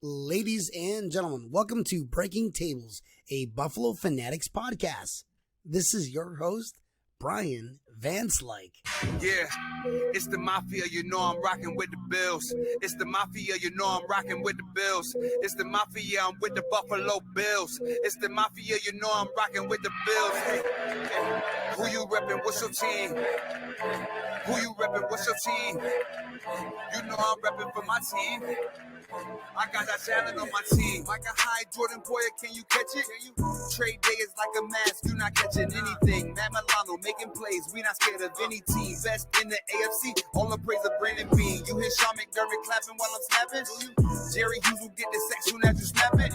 Ladies and gentlemen, welcome to Breaking Tables, a Buffalo Fanatics podcast. This is your host, Brian Van Slyke. Yeah, it's the Mafia, you know I'm rocking with the Bills. It's the Mafia, you know I'm rocking with the Bills. It's the Mafia, I'm with the Buffalo Bills. It's the Mafia, you know I'm rocking with the Bills. Hey, hey, who you reppin', what's your team? Who you reppin', what's your team? You know I'm reppin' for my team. I got that talent on my team. Like a high Jordan Boyer, can you catch it? Trade day is like a mask, you not catching anything. Matt Milano making plays, we not scared of any team. Best in the AFC, all the praise of Brandon Bean. You hear Sean McDermott clapping while I'm snapping? Jerry Hughes will get the sex soon as you snap it.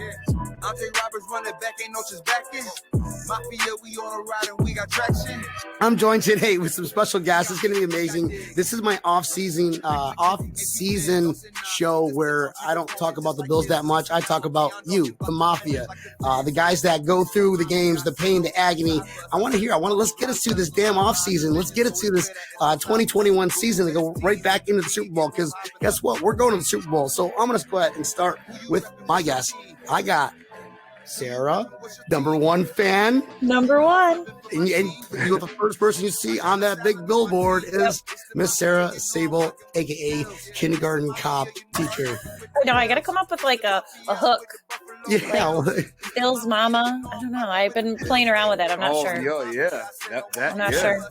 Andre Roberts running back, ain't no just backing. Mafia, we on a ride and we got traction. I'm joined today with some special guests. It's going to be amazing. This is my off-season show where I don't talk about the Bills that much. I talk about you, the Mafia, the guys that go through the games, the pain, the agony. Let's get us to this damn off-season. Let's get it to this 2021 season and go right back into the Super Bowl, because guess what? We're going to the Super Bowl. So I'm going to go ahead and start with my guest. I got Sarah, number one fan. Number one. And you're the first person you see on that big billboard is Miss Sarah Seybolt, a.k.a. kindergarten cop teacher. No, I got to come up with like a hook. Yeah. Like Bills Mama. I don't know. I've been playing around with it. I'm not sure. Oh, yeah. I'm not sure.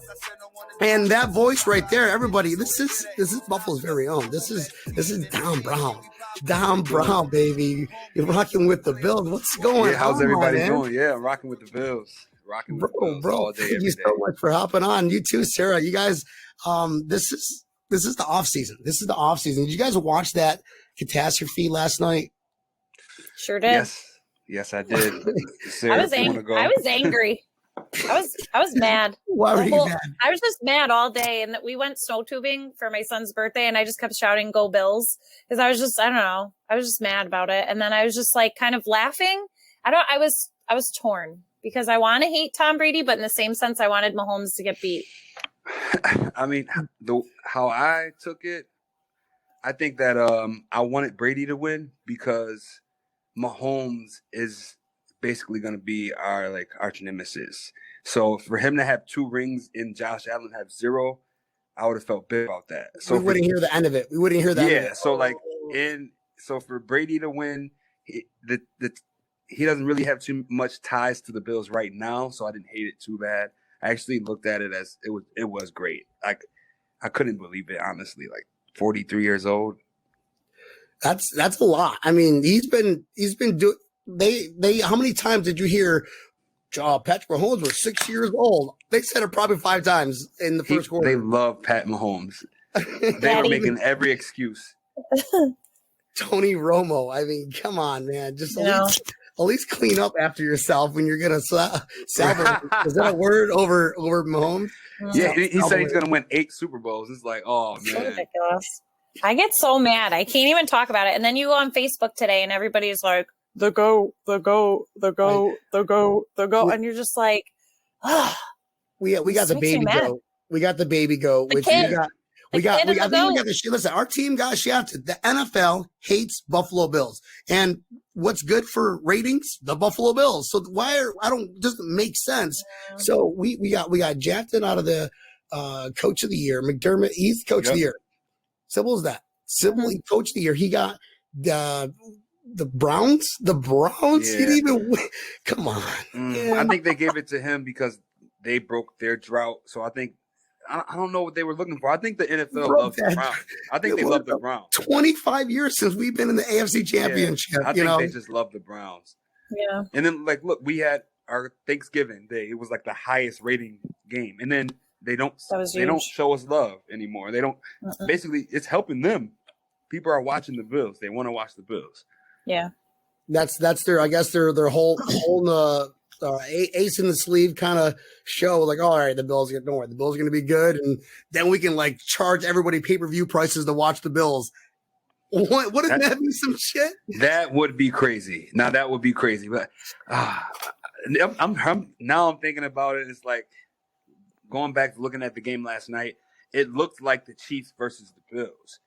And that voice right there, everybody, this is Buffalo's very own. This is Tammm Brown. Tammm Brown, baby. You're rocking with the Bills. What's going on? Yeah, how's everybody doing? Yeah, I'm rocking with the Bills. Rocking with the Bills all day, thank you so much for hopping on. You too, Sarah. You guys, this is the off season. This is the off season. Did you guys watch that catastrophe last night? Sure did. Yes, I did. Sarah, I was angry. I was mad. Why were you mad? I was just mad all day, and we went snow tubing for my son's birthday, and I just kept shouting "Go Bills" because I was just mad about it, and then I was just like kind of laughing. I was torn because I want to hate Tom Brady, but in the same sense, I wanted Mahomes to get beat. I mean, how I took it, I think that I wanted Brady to win because Mahomes is basically going to be our arch nemesis. So for him to have 2 rings and Josh Allen have 0, I would have felt bad about that. So we wouldn't hear the end of it. We wouldn't hear that. Yeah. So for Brady to win, he doesn't really have too much ties to the Bills right now. So I didn't hate it too bad. I actually looked at it as it was great. I couldn't believe it, honestly. 43 years old. That's a lot. I mean, he's been doing. They how many times did you hear Patrick Mahomes was 6 years old? They said it probably 5 times in the first quarter. They love Pat Mahomes. They were making every excuse. Tony Romo. I mean, come on, man. Just at least clean up after yourself when you're gonna salvage. Is that a word over Mahomes? Yeah, he said he's gonna win 8 Super Bowls. It's like, oh man, so ridiculous. I get so mad. I can't even talk about it. And then you go on Facebook today, and everybody's like, the go, and you're just like, ah. We got the baby goat. We got the baby goat. Which we got. Listen, our team got shafted. The NFL hates Buffalo Bills, and what's good for ratings? The Buffalo Bills. So doesn't make sense. Yeah. So we got Jackson out of the coach of the year. McDermott, he's coach of the year. Simple as that. Coach of the year. He got the Browns. The Browns. Yeah. He didn't even win. Come on. I think they gave it to him because they broke their drought. So I think I don't know what they were looking for. I think the NFL loves the Browns. I think they love the Browns. 25 years since we've been in the AFC Championship. Yeah, I think they just love the Browns. Yeah. And then look, we had our Thanksgiving Day. It was the highest rating game, and then they don't show us love anymore. They don't. Basically, it's helping them. People are watching the Bills. They want to watch the Bills. Yeah. That's their whole ace in the sleeve kind of show. All right, the Bills don't worry, the Bills are going to be good, and then we can charge everybody pay-per-view prices to watch the Bills. What wouldn't that be some shit? That would be crazy. Now that would be crazy, but I'm thinking about it. It's going back to looking at the game last night. It looked like the Chiefs versus the Bills.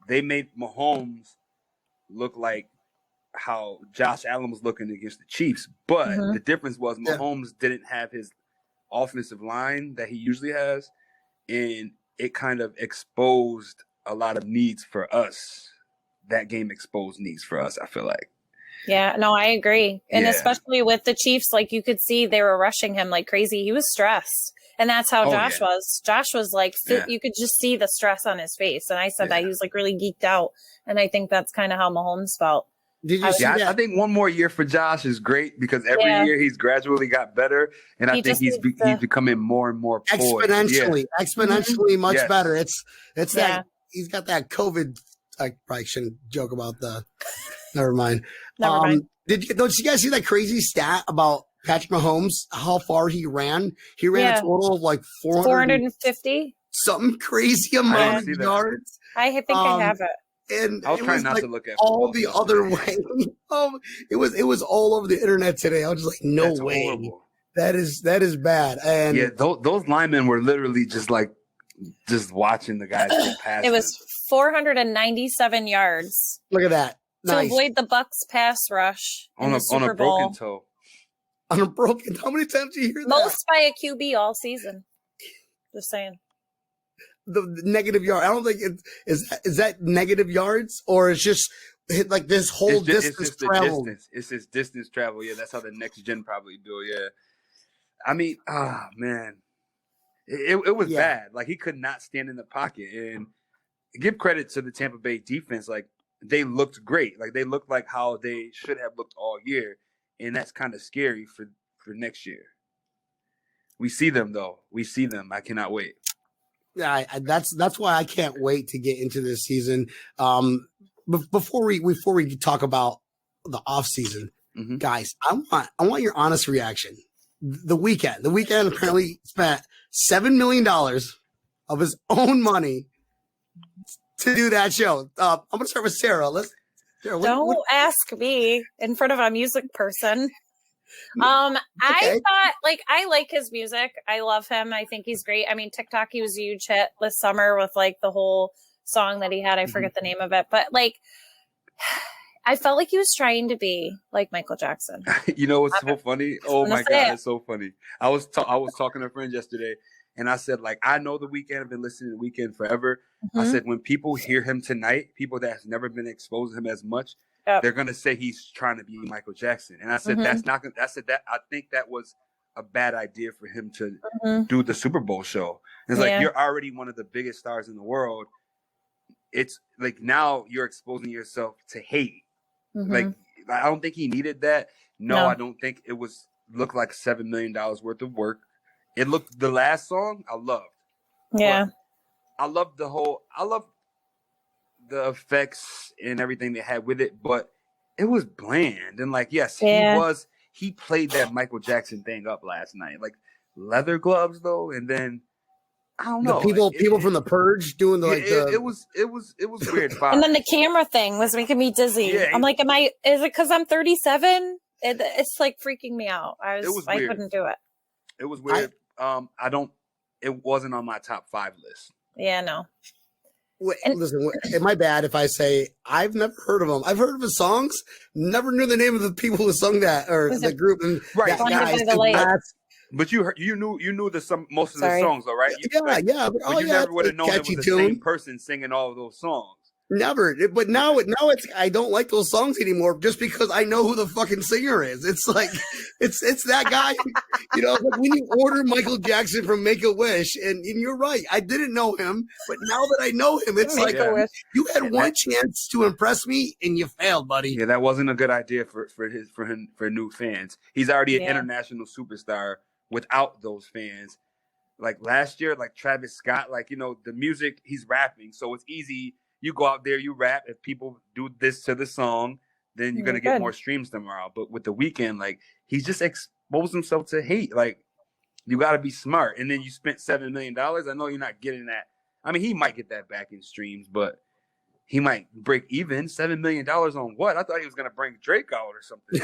They made Mahomes look like how Josh Allen was looking against the Chiefs, but the difference was Mahomes didn't have his offensive line that he usually has, and it kind of exposed a lot of needs for us. That game exposed needs for us, I feel like. Yeah, no, I agree. And especially with the Chiefs, like you could see they were rushing him like crazy. He was stressed. And that's how Josh was. Josh was like, you could just see the stress on his face. And I said that he was like really geeked out. And I think that's kind of how Mahomes felt. Did you see that? I think one more year for Josh is great because every year he's gradually got better. And I think he's becoming more and more poised. Exponentially much better. It's that he's got that COVID. I probably shouldn't joke about never mind. Don't you guys see that crazy stat about Patrick Mahomes, how far he ran? He ran a total of like 450. Something crazy amount of yards. I think I have it. And I was trying not to look at all the other way. It was all over the internet today. I was just like, no way. Horrible. That is bad. And those linemen were literally just watching the guys get past. It was 497 yards. Look at that. Nice. To avoid the Bucks pass rush on a broken toe. On a broken, how many times do you hear that? Most by a QB all season. Just saying. The negative yard. I don't think is that negative yards, or it's just like this whole distance travel. It's just distance travel. Yeah, that's how the next gen probably do. Yeah, I mean, man, it was bad. Like he could not stand in the pocket. And give credit to the Tampa Bay defense. Like they looked great. Like they looked like how they should have looked all year. And that's kind of scary for next year. We see them though. We see them. I cannot wait. Yeah, that's why I can't wait to get into this season. Before we talk about the off season, guys, I want your honest reaction. The Weeknd apparently spent $7 million of his own money to do that show. I'm gonna start with Sarah. Don't ask me in front of a music person. I thought, like, I like his music. I love him. I think he's great. I mean, TikTok, he was a huge hit this summer with like the whole song that he had. I forget the name of it, but like, I felt like he was trying to be like Michael Jackson. You know what's so funny? Oh my God, it's so funny. I was talking to a friend yesterday, and I said, like, I know The Weeknd. I've been listening to The Weeknd forever. I said, when people hear him tonight, people that have never been exposed to him as much, they're gonna say he's trying to be Michael Jackson. And I said, that's not gonna. I said that I think that was a bad idea for him to do the Super Bowl show. It's like you're already one of the biggest stars in the world. It's like now you're exposing yourself to hate. Like I don't think he needed that. No, I don't think it looked like $7 million worth of work. It looked, the last song I loved. Yeah. I loved the effects and everything they had with it, but it was bland. And like, yes, he played that Michael Jackson thing up last night. Like leather gloves though, and then I don't know. People from The Purge doing it was weird. And then the camera thing was making me dizzy. Yeah, I'm like, is it because I'm 37? It's like freaking me out. I couldn't do it. It was weird. It wasn't on my top 5 list. Yeah, no. Listen, am I bad if I say I've never heard of him? I've heard of his songs, never knew the name of the people who sung that or the group. And right, but you knew most of the songs, though, right? Yeah. But you never would have known it was the same person singing all of those songs. Never. But now it's I don't like those songs anymore just because I know who the fucking singer is. It's like it's that guy. You know, like when you order Michael Jackson from Make-A-Wish, and you're right, I didn't know him, but now that I know him, it's like you had one chance to impress me and you failed, buddy. Yeah, that wasn't a good idea for new fans. He's already an international superstar without those fans. Like last year, like Travis Scott, like, you know, the music, he's rapping, so it's easy. You go out there, you rap. If people do this to the song, then you're going to get more streams tomorrow. But with The Weeknd, like, he's just exposed himself to hate. Like, you got to be smart. And then you spent $7 million. I know you're not getting that. I mean, he might get that back in streams, but he might break even. $7 million on what? I thought he was going to bring Drake out or something.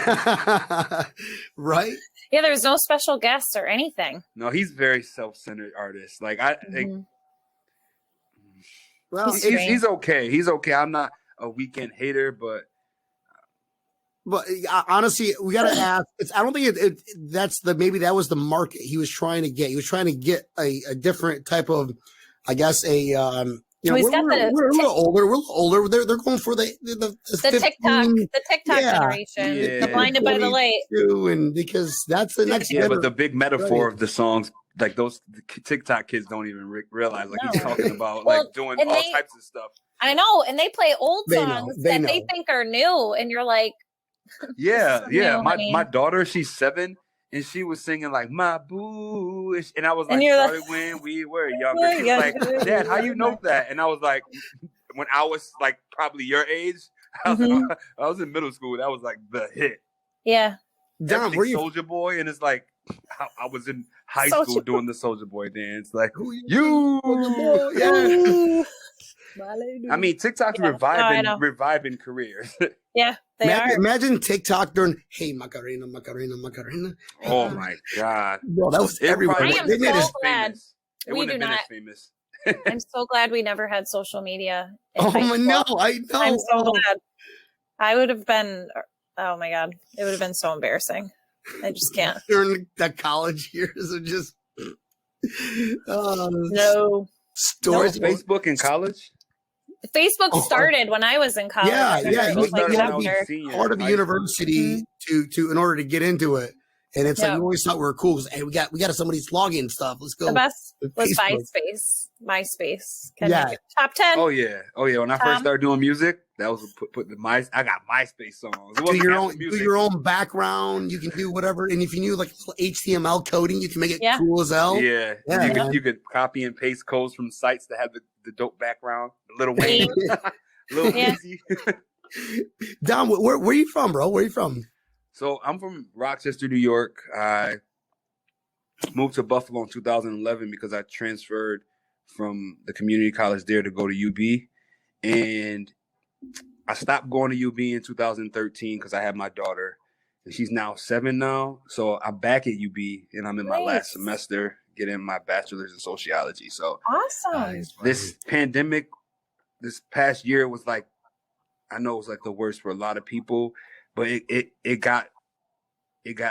Right? Yeah, there was no special guests or anything. No, he's very self-centered artist. Like, well, he's okay. He's okay. I'm not a Weeknd hater, but But honestly, we got to ask. I don't think maybe that was the market he was trying to get. He was trying to get a different type of, I guess, we're a little older. They're going for the TikTok generation, the blinded by the light. And because that's the next. Yeah, but the big metaphor of the songs, like those TikTok kids don't even realize, like he's talking about like doing all types of stuff. I know, and they play old songs that they think are new, and you're like, yeah. My daughter, she's 7, and she was singing like "My Boo," and I was like, started when we were younger. She's like, Dad, how you know that? And I was like, when I was like probably your age, I was in middle school. That was like the hit. Yeah. Don, were you Soulja Boy? And it's like I was in high school doing the Soulja Boy dance. Like you. Yeah. I mean, TikTok's reviving careers. Yeah, they are. Imagine TikTok during "Hey Macarena, Macarena, Macarena." Oh my God! Bro, that was everywhere. I am so glad we do not. Famous. I'm so glad we never had social media. Oh no, I know. I'm so glad. I would have been. Oh my God, it would have been so embarrassing. I just can't. During the college years of just no stories. No Facebook in college. Facebook started when I was in college. Yeah. You had to be part of the university to in order to get into it. And it's like we always thought we were cool because hey, we got somebody's login stuff. Let's go. The best was MySpace. Top 10. Oh yeah. When I first started doing music, that was put the I got MySpace songs. Do your own background. You can do whatever. And if you knew like HTML coding, you can make it cool as hell. Yeah. You could copy and paste codes from sites that have the dope background. Little Wayne. Little Easy. Dom, where are you from, bro? Where are you from? So I'm from Rochester, New York. I moved to Buffalo in 2011 because I transferred from the community college there to go to UB. And I stopped going to UB in 2013 because I had my daughter. And she's now 7 now. So I'm back at UB and I'm in my last semester getting my bachelor's in sociology. So awesome. This pandemic, this past year was like, I know it was like the worst for a lot of people. But it got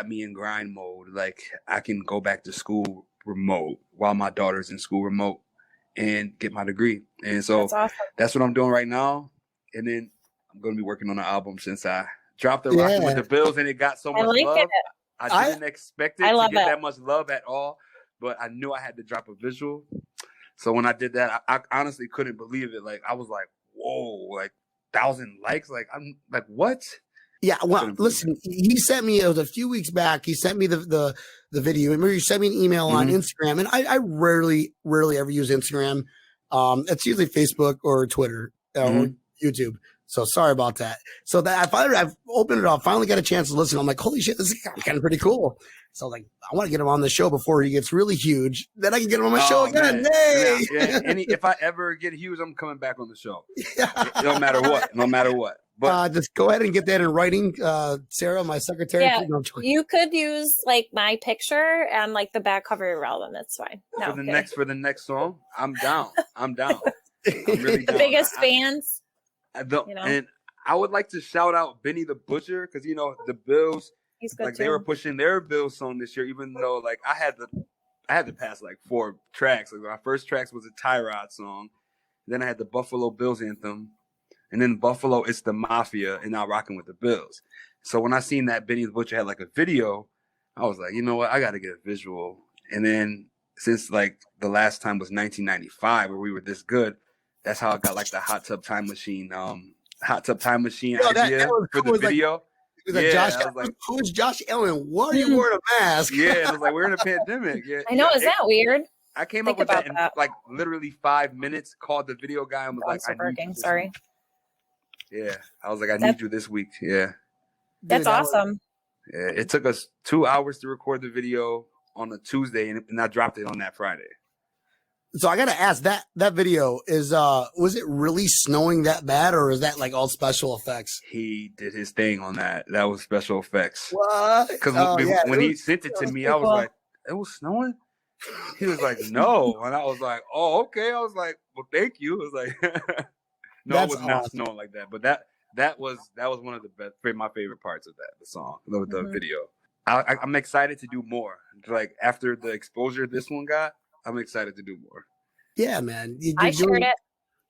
me in grind mode. Like I can go back to school remote while my daughter's in school remote and get my degree. And so that's what I'm doing right now. And then I'm going to be working on an album since I dropped the Rockin' with the Bills and it got so much love. I didn't expect it to get that much love at all, but I knew I had to drop a visual. So when I did that, I honestly couldn't believe it. Like I was like, whoa, like 1,000 likes. Like I'm like, what? Yeah, well, listen, he sent me, it was a few weeks back, he sent me the video. Remember, he sent me an email on Instagram, and I rarely ever use Instagram. It's usually Facebook or Twitter or YouTube. So sorry about that. So that I've opened it up, finally got a chance to listen. I'm like, holy shit, this is kind of pretty cool. So like, I want to get him on the show before he gets really huge. Then I can get him on my show again. Hey! Yeah. If I ever get huge, I'm coming back on the show. No matter what. But just go ahead and get that in writing, Sarah, my secretary. Yeah, you could use like my picture and like the back cover of your album. That's fine. No, for the next song, I'm down. I'm really down. Biggest fans. And I would like to shout out Benny the Butcher because the Bills. He's good like too. They were pushing their Bills song this year, even though like I had to pass like 4 tracks. Like my first tracks was a Tyrod song, then I had the Buffalo Bills anthem. And then Buffalo, it's the Mafia, and now Rockin' with the Bills. So when I seen that Benny the Butcher had like a video, I was like, you know what? I got to get a visual. And then since like the last time was 1995 where we were this good, that's how I got like the Hot Tub Time Machine idea for the video. Who's Josh Allen? Why are you wearing a mask? Yeah, I was like, we're in a pandemic. Yeah, I know. Is that weird? I came up with that in like literally 5 minutes. Called the video guy and was like, sorry. Yeah, I was like, I need you this week. Yeah, that's awesome. Yeah, it took us 2 hours to record the video on a Tuesday, and I dropped it on that Friday. So I gotta ask, that video is was it really snowing that bad, or is that like all special effects? He did his thing on that. That was special effects. What? Because when he sent it to me, I was like, it was snowing? He was like, no. And I was like, oh, okay. I was like, well, thank you. I was like, no, it was not snowing like that. But that was one of the best, my favorite parts of the song, the video. I'm excited to do more. Like after the exposure this one got, I'm excited to do more. Yeah, man. I shared it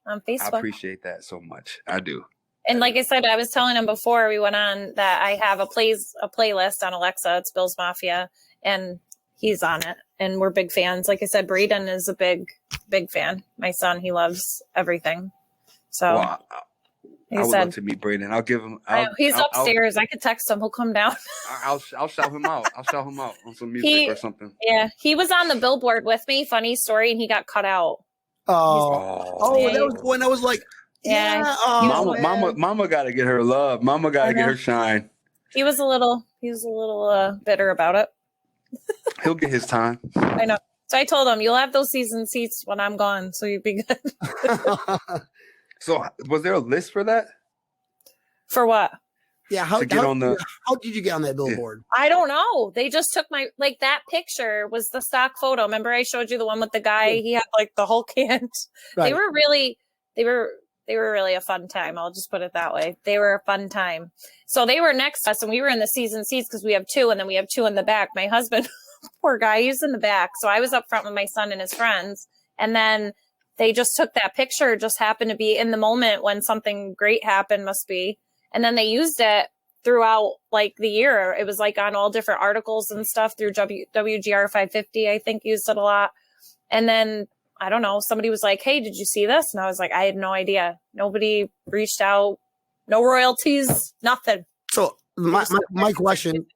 on Facebook. I appreciate that so much. I do. And like I said, I was telling him before we went on that I have a playlist on Alexa. It's Bills Mafia, and he's on it. And we're big fans. Like I said, Braden is a big fan. My son, he loves everything. So well, I would love to meet Braden. I'll give him. He's upstairs. I could text him. He'll come down. I'll shout him out. I'll shout him out on some music or something. Yeah, he was on the billboard with me. Funny story, and he got cut out. Oh, that was when I was like, yeah. Mama got to get her love. Mama got to get her shine. He was a little bitter about it. He'll get his time. I know. So I told him, you'll have those season seats when I'm gone, so you'd be good. So was there a list for that? For what? Yeah, how did you get on that billboard? I don't know. They just took that picture was the stock photo. Remember I showed you the one with the guy? He had like the Hulk hand. Right. They were really a fun time. I'll just put it that way. They were a fun time. So they were next to us, and we were in the season seats because we have two, and then we have two in the back. My husband, poor guy, he's in the back. So I was up front with my son and his friends, and then they just took that picture. Just happened to be in the moment when something great happened, must be. And then they used it throughout like the year. It was like on all different articles and stuff through WGR 550, I think used it a lot. And then, I don't know, somebody was like, hey, did you see this? And I was like, I had no idea. Nobody reached out, no royalties, nothing. So my question,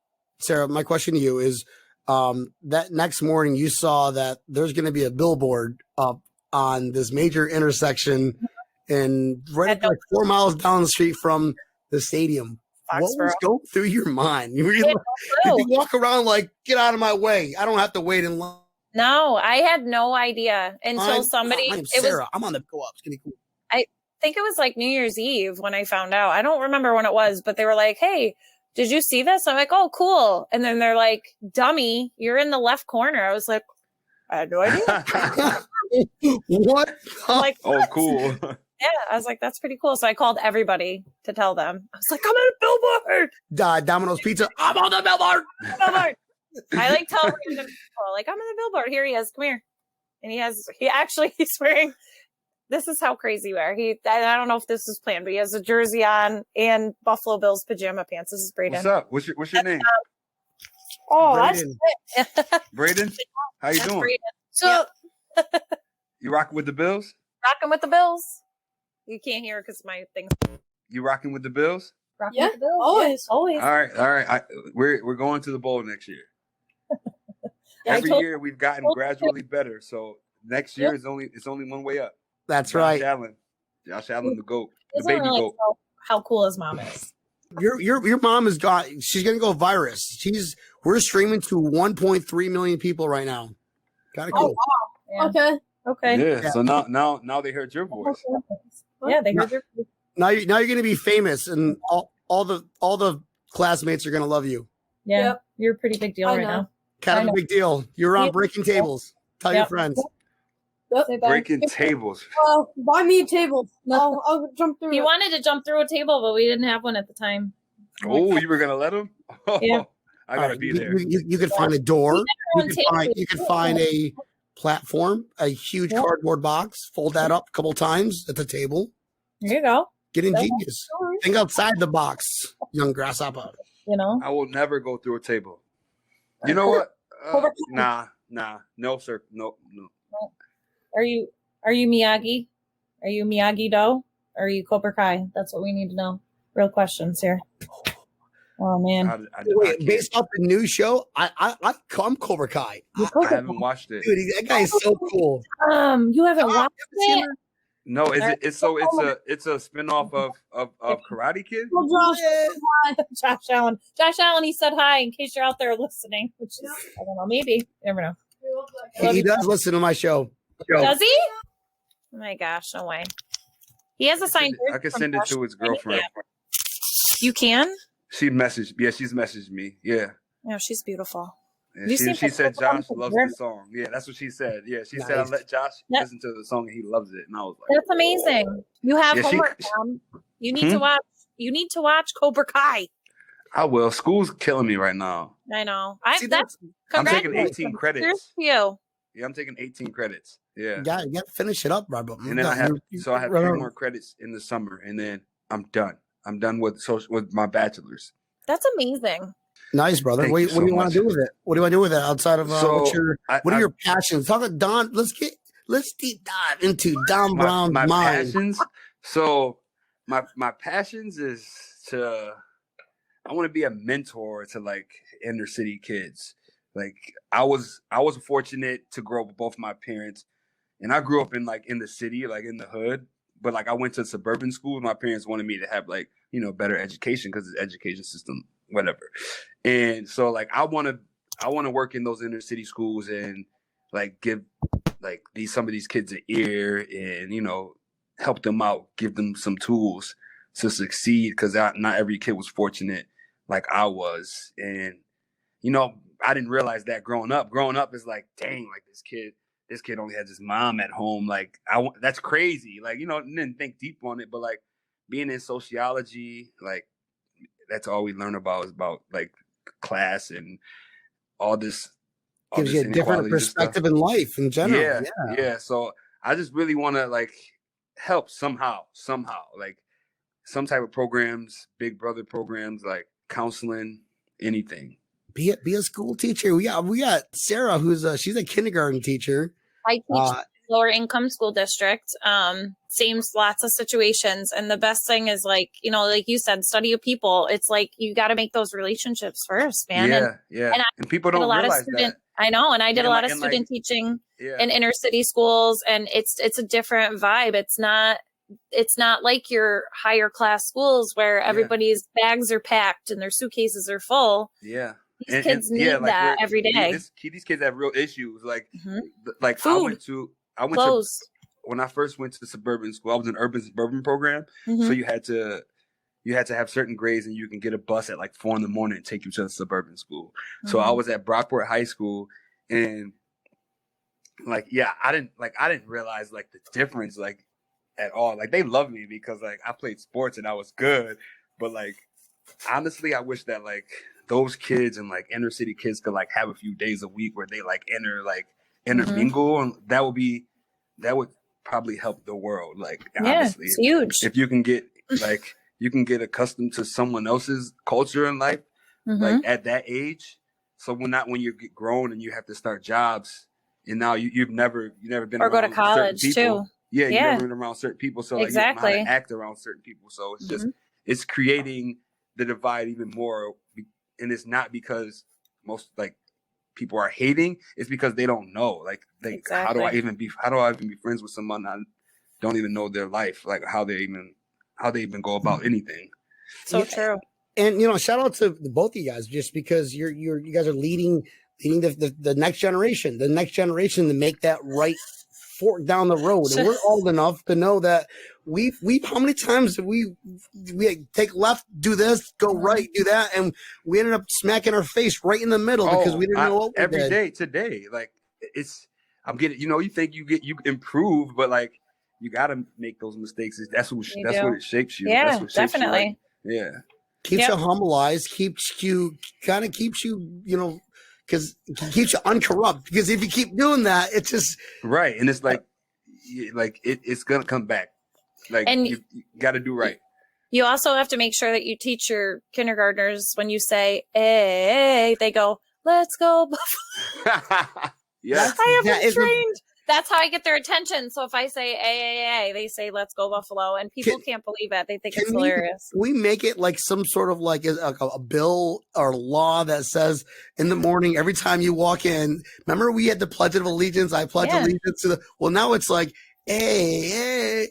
Sarah, my question to you is, that next morning you saw that there's going to be a billboard up on this major intersection and right like 4 miles down the street from the stadium. Foxborough. What was going through your mind? Did you walk around like, get out of my way? I don't have to wait in line. No, I had no idea until somebody. I'm Sarah. I'm on the go up. It's gonna be cool. I think it was like New Year's Eve when I found out. I don't remember when it was, but they were like, "Hey, did you see this?" I'm like, "Oh, cool." And then they're like, "Dummy, you're in the left corner." I was like, "I had no idea." What? I'm like, oh, cool. Yeah, I was like, that's pretty cool. So I called everybody to tell them. I was like, I'm on a billboard. Domino's Pizza. I'm on the billboard. I like tell random people, like, I'm on the billboard. Here he is. Come here. And he's wearing, this is how crazy we are. I don't know if this is planned, but he has a jersey on and Buffalo Bills pajama pants. This is Braden. What's up? What's your name? Braden. That's it. Braden? How you doing? Braden. So you rocking with the Bills? Rocking with the Bills. You can't hear because my thing's. You rocking with the Bills? Rocking with the Bills. Always. All right. We're going to the bowl next year. Every year we've gotten gradually better. So next year it's only one way up. That's right. Josh Allen, the GOAT, the baby GOAT. How cool his mom is. Your mom has got. She's gonna go virus. We're streaming to 1.3 million people right now. Kind of cool. Wow. Yeah. Okay. Yeah. So now they heard your voice. Yeah, they heard your voice. Now you're gonna be famous, and all the classmates are gonna love you. Yeah, yep. You're a pretty big deal right now. Kind of a big deal. You're on Breaking Tables. Tell your friends. Yep. Breaking Tables. Buy me a table. No, I'll jump through. He wanted to jump through a table, but we didn't have one at the time. Oh, you were gonna let him? Yeah. I gotta be there. You could find a door. You could find a platform, a huge cardboard box. Fold that up a couple times at the table. There you go. Get ingenious. Think outside the box, young grasshopper. You know, I will never go through a table. You know what? Nah. No, sir. No. Are you Miyagi? Are you Miyagi Do? Or are you Cobra Kai? That's what we need to know. Real questions here. Oh man! Wait, based off the new show, I'm Cobra Kai. I haven't watched it. Dude, that guy is so cool. You haven't watched it? No, it's a spinoff of Karate Kid. Josh Allen. Josh Allen. He said hi in case you're out there listening. Which is, I don't know, maybe. You never know. He does listen to my show. Does he? Oh my gosh, no way. He has a signed. I can send it to his girlfriend. You can? She's messaged me. Yeah. No, she's beautiful. Yeah, she said Josh loves the song. Yeah, that's what she said. Yeah, she said I let Josh listen to the song and he loves it. And I was like, that's amazing. You have homework, Mom. You need to watch. You need to watch Cobra Kai. I will. School's killing me right now. I know. I'm taking 18 credits. Here's you. Yeah, I'm taking 18 credits. Yeah. You got to finish it up, Robert. And then I have 3 more credits in the summer, and then I'm done. I'm done with my bachelor's. That's amazing. Nice, brother. What do you want to do with it? What do you want to do with it outside of what are your passions? Talk to Don. Let's deep dive into Don Brown's mind. Passions. So my passions is I want to be a mentor to like inner city kids. Like I was fortunate to grow up with both my parents, and I grew up in the city, like in the hood. But like I went to suburban schools. My parents wanted me to have better education because the education system, whatever. And so like I want to work in those inner city schools and like give some of these kids an ear and help them out, give them some tools to succeed, because not every kid was fortunate like I was. And I didn't realize that growing up. Growing up is like, dang, like this kid only has his mom at home. Like that's crazy. Like, didn't think deep on it, but like being in sociology, like that's all we learn about is about like class and all this. Gives you a different perspective in life in general. Yeah. So I just really want to like help somehow, like some type of programs, Big Brother programs, like counseling, anything. Be a school teacher. We got Sarah, she's a kindergarten teacher. I teach lower income school district. Same lots of situations, and the best thing is like you said, study of people. It's like you got to make those relationships first, man. And people don't realize that. I know, and I did a lot of student teaching in inner city schools, and it's a different vibe. It's not like your higher class schools where everybody's bags are packed and their suitcases are full. Yeah. These kids need that every day. These kids have real issues. Like, like food, clothes. When I first went to suburban school, I was in urban suburban program. So you had to have certain grades, and you can get a bus at like 4 a.m. and take you to the suburban school. So I was at Brockport High School, and I didn't realize like the difference like at all. Like they loved me because like I played sports and I was good, but like honestly, I wish that like those kids and like inner city kids could like have a few days a week where they like intermingle, and that would probably help the world. Like honestly, it's huge. If you can get accustomed to someone else's culture in life, like at that age. So when you get grown and you have to start jobs, and now you've never been or around go to college too. Yeah, you've Yeah. never been around certain people, so like Exactly. you don't know how to act around certain people. So it's just it's creating the divide even more, and it's not because most like people are hating. It's because they don't know. Like, how do I even be friends with someone I don't even know their life? Like how they even go about anything. So true. And shout out to both of you guys, just because you guys are leading the next generation, to make that right fork down the road. And we're old enough to know that we how many times did we take left, do this, go right, do that, and we ended up smacking our face right in the middle because we didn't know what we every did. day today. Like I'm getting, you think you improve, but like you got to make those mistakes. That's what it shapes you. Yeah, that's what shapes definitely. You, like, yeah. Keeps you humbleized, keeps you, because it keeps you uncorrupt. Because if you keep doing that, it's just right. And it's like it's gonna come back. Like, and you got to do right. You also have to make sure that you teach your kindergartners when you say "hey," they go, "Let's go." Yeah, I have been trained. That's how I get their attention. So if I say "AAA," they say "Let's go Buffalo," and people can't believe it. They think it's hilarious. We make it like some sort of like a bill or law that says in the morning every time you walk in. Remember, we had the Pledge of Allegiance. I pledge allegiance to the. Well, now it's like hey.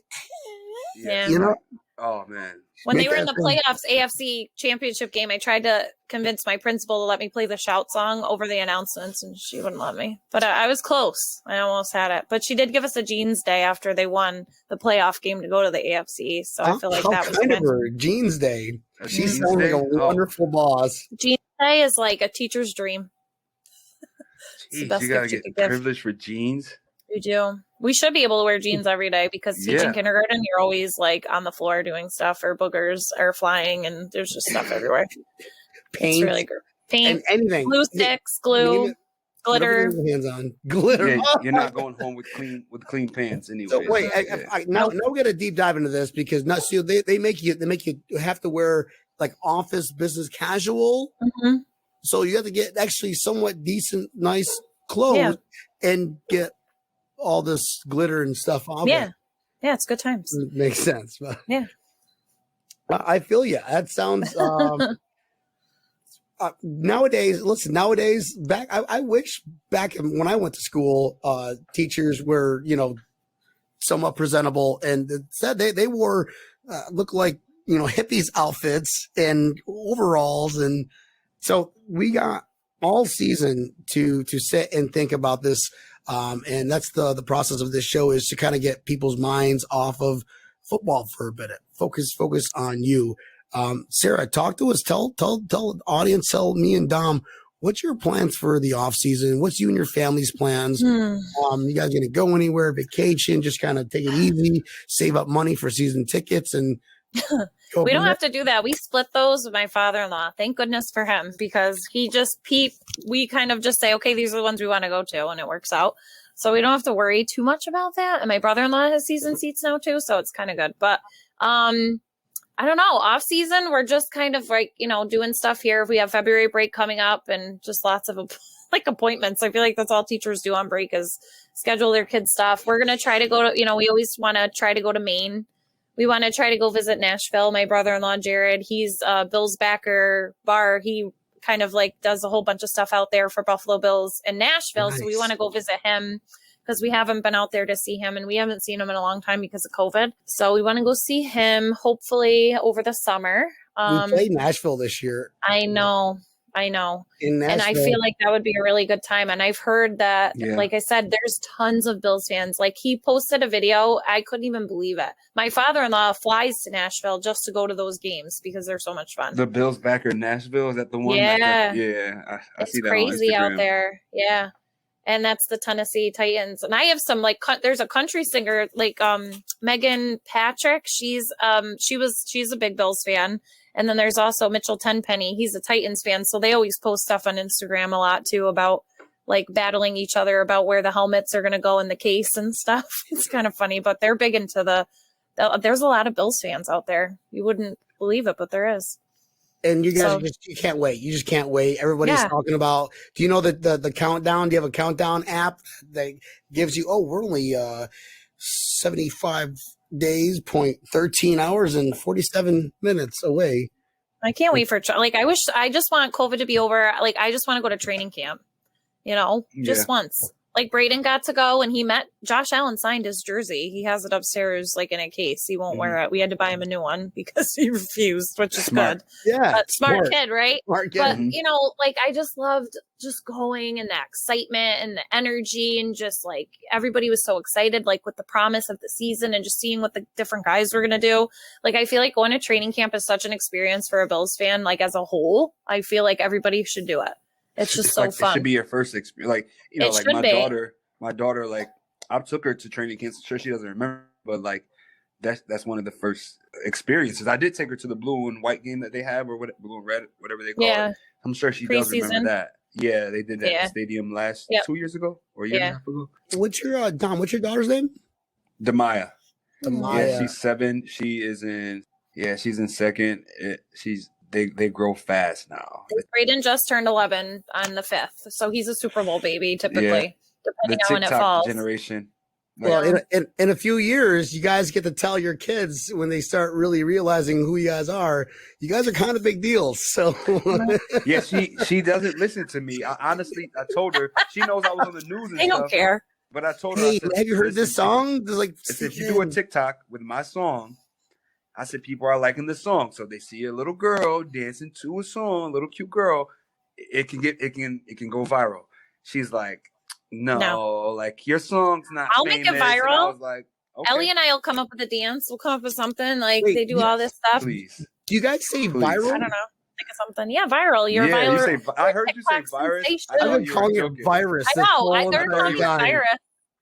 Yeah. Oh man. When they were in the playoffs, AFC championship game, I tried to convince my principal to let me play the shout song over the announcements, and she wouldn't let me. But I was close. I almost had it. But she did give us a jeans day after they won the playoff game to go to the AFC. So I feel like that was kind of her jeans day. She sounds like a wonderful boss. Jeans day is like a teacher's dream. Jeez, you gotta get privileged for jeans. You do. We should be able to wear jeans every day because teaching kindergarten, you're always like on the floor doing stuff, or boogers are flying, and there's just stuff everywhere. Paint, it's really good. Paint, anything, glue sticks, glue, glitter, hands on glitter. Yeah, you're not going home with clean pants anyway. So wait, now we got to deep dive into this because they make you have to wear like office business casual. Mm-hmm. So you have to get actually somewhat decent, nice clothes and get all this glitter and stuff off. Yeah. Yeah, it's good times. It makes sense. But yeah. I feel you. That sounds nowadays back I wish back when I went to school, teachers were, somewhat presentable, and it said they wore look like, hippies outfits and overalls, and so we got all season to sit and think about this. And that's the process of this show, is to kind of get people's minds off of football for a minute. Focus on you. Sarah, talk to us. Tell the audience, tell me and Dom, what's your plans for the off season? What's you and your family's plans? You guys gonna go anywhere? Vacation? Just kind of take it easy, save up money for season tickets, and we don't have to do that. We split those with my father-in-law. Thank goodness for him, because we kind of just say, okay, these are the ones we want to go to, and it works out. So we don't have to worry too much about that. And my brother-in-law has season seats now too, so it's kind of good. But I don't know. Off season, we're just kind of like, doing stuff here. We have February break coming up, and just lots of like appointments. I feel like that's all teachers do on break, is schedule their kids' stuff. We're going to try to go to, we always want to try to go to Maine. We want to try to go visit Nashville. My brother-in-law, Jared, he's a Bills backer bar. He kind of like does a whole bunch of stuff out there for Buffalo Bills in Nashville. Nice. So we want to go visit him, because we haven't been out there to see him, and we haven't seen him in a long time because of COVID. So we want to go see him, hopefully over the summer. We played Nashville this year. I know. And I feel like that would be a really good time. And I've heard that, like I said, there's tons of Bills fans. Like, he posted a video. I couldn't even believe it. My father-in-law flies to Nashville just to go to those games because they're so much fun. The Bills backer in Nashville, is that the one? Yeah. I see that crazy on Instagram. Out there. Yeah. And that's the Tennessee Titans. And I have some there's a country singer like Megan Patrick. She's a big Bills fan. And then there's also Mitchell Tenpenny. He's a Titans fan. So they always post stuff on Instagram a lot too about like battling each other about where the helmets are going to go in the case and stuff. It's kind of funny, but they're big into there's a lot of Bills fans out there. You wouldn't believe it, but there is. And you guys you can't wait. You just can't wait. Everybody's talking about, do you know the countdown? Do you have a countdown app that gives you, we're only 75 days, 13 hours and 47 minutes away. I can't wait for, I just want COVID to be over. Like, I just want to go to training camp, just once. Like, Braden got to go, and he met Josh Allen, signed his jersey. He has it upstairs, like in a case. He won't wear it. We had to buy him a new one because he refused, which is good. Yeah. Smart kid, right? Smart kid. But, I just loved just going, and the excitement and the energy, and just like everybody was so excited, like with the promise of the season and just seeing what the different guys were going to do. Like, I feel like going to training camp is such an experience for a Bills fan, like as a whole. I feel like everybody should do it. It's just so fun. It should be your first experience. Like, my daughter, like, I took her to training camp. I'm sure she doesn't remember, but like, that's one of the first experiences. I did take her to the blue and white game that they have, or blue and red, whatever they call it. I'm sure she does remember that. Yeah, they did that at the stadium 2 years ago or a year and a half ago. What's your Dom? What's your daughter's name? Demaya. Yeah, she's 7. She's in second. They grow fast now. Braden just turned 11 on the 5th, so he's a Super Bowl baby typically, depending on when it falls. Generation. Well, in a few years, you guys get to tell your kids when they start really realizing who you guys are. You guys are kind of big deals. So yeah, she doesn't listen to me. I told her, she knows I was on the news and they stuff. Don't care. But I told her, hey, have you heard this song? There's like, if you do a TikTok with my song, I said people are liking the song, so they see a little girl dancing to a song, a little cute girl. It can go viral. She's like, no, like your song's not. I'll famous. make it viral. And I was like, okay. Ellie and I will come up with a dance. We'll come up with something like they do all this stuff. Please. Do you guys say viral? I don't know. Think of something. Yeah, viral. You're viral. I heard you say virus. I've been calling it virus. I know. I heard calling it virus.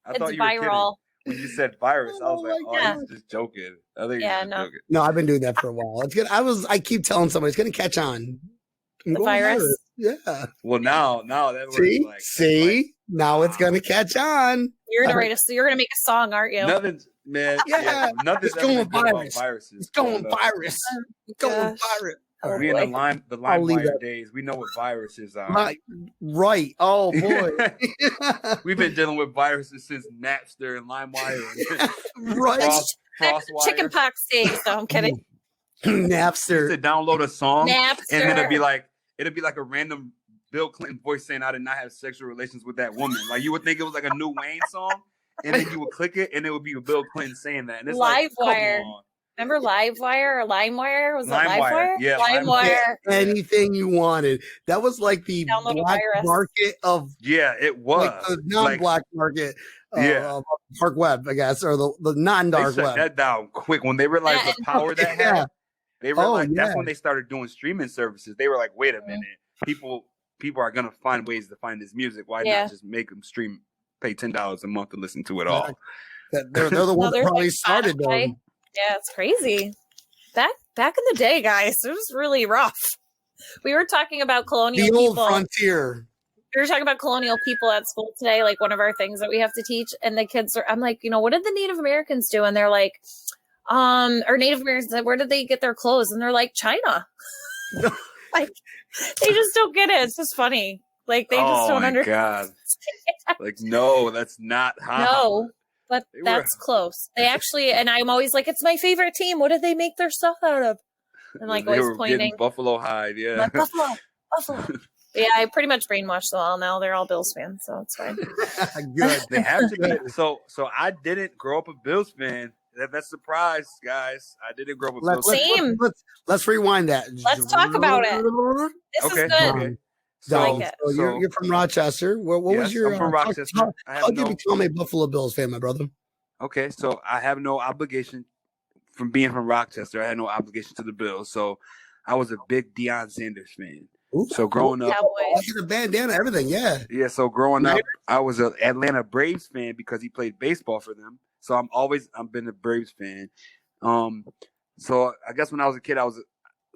I It's thought you were kidding. viral. When you said virus, I was like, oh, Yeah. he's just joking. I think Yeah, he's just joking. No, I've been doing that for a while. It's good. I keep telling somebody it's gonna catch on. I'm The going virus? Yeah. Well, now that works See, like see, now it's gonna catch on. You're gonna make a song, aren't you? nothing's man. Yeah. Nothing's It's going ever been good about virus. viruses. It's going growing up. virus. It's going Gosh. virus. Oh, We in boy. the I'll leave LimeWire that. days. We know what viruses are. Right. Oh boy. We've been dealing with viruses since Napster and LimeWire. Right. Crosswire. Chicken pox days. No, I'm kidding. Napster. To download a song, Napster. and then it'd be like a random Bill Clinton voice saying, "I did not have sexual relations with that woman." Like you would think it was like a new Wayne song, and then you would click it, and it would be Bill Clinton saying that. And it's like, come LiveWire. on. Remember LiveWire or LimeWire? Was it LimeWire, LiveWire? yeah, LimeWire. Anything you wanted. That was like the Download a black virus. market of Yeah, it was like the non-black market. Yeah. Of dark web, I guess, or the non-dark they shut web. that down quick when they realized Yeah, the power that Yeah. had. They realized yeah. that's when they started doing streaming services. They were like, "Wait a minute, people are gonna find ways to find this music. Why Yeah. not just make them stream, pay $10 a month to listen to it all?" They're the ones that there's probably like started Spotify. them. Yeah, it's crazy. Back in the day, guys, it was really rough. We were talking about colonial The old people. frontier. We were talking about colonial people at school today, like one of our things that we have to teach. And the kids are, I'm like, what did the Native Americans do? And they're like, or Native Americans said, where did they get their clothes? And they're like, China. Like, they just don't get it. It's just funny. Like, they just don't understand. God. Like, no, that's not how. No, but They were- that's close. They actually, and I'm always like, it's my favorite team. What did they make their stuff out of? And like They always were pointing. getting Buffalo hide, yeah. Like, Buffalo. Yeah, I pretty much brainwashed them all now. They're all Bills fans, so it's fine. Good. They have to be. So I didn't grow up a Bills fan. That's a surprise, guys. I didn't grow up a Bills fan. Same. Let's rewind that. Let's talk about it. This Okay, is good. okay. So, like it. so you're from Rochester. What was Yes, your? I'm from Rochester. I have How did you become a Buffalo Bills fan, my brother? Okay, so I have no obligation from being from Rochester. I had no obligation to the Bills. So I was a big Deion Sanders fan. Ooh. So growing up, I Cowboys. get a bandana, everything. Yeah. yeah, so growing up, I was an Atlanta Braves fan because he played baseball for them. So I've been a Braves fan. So I guess when I was a kid,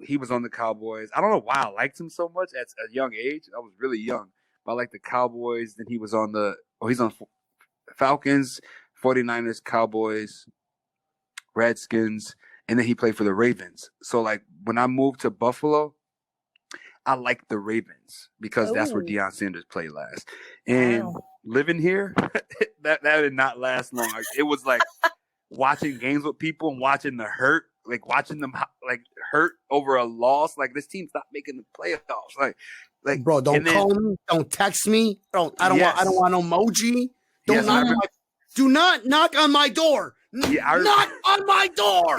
he was on the Cowboys. I don't know why I liked him so much at a young age. I was really young. But I liked the Cowboys. Then he was on he's on Falcons, 49ers, Cowboys, Redskins, and then he played for the Ravens. So like when I moved to Buffalo, I liked the Ravens because that's where Ooh. Deion Sanders played last. And Wow. living here, that did not last long. Like, it was like watching games with people and watching the hurt, like watching them like hurt over a loss. Like this team's not making the playoffs. Like Bro, don't and then- call me. Don't text me. I don't Yes. want no emoji. Don't Yes, knock I on remember- do not knock on my door. Yeah, I Knock on my door.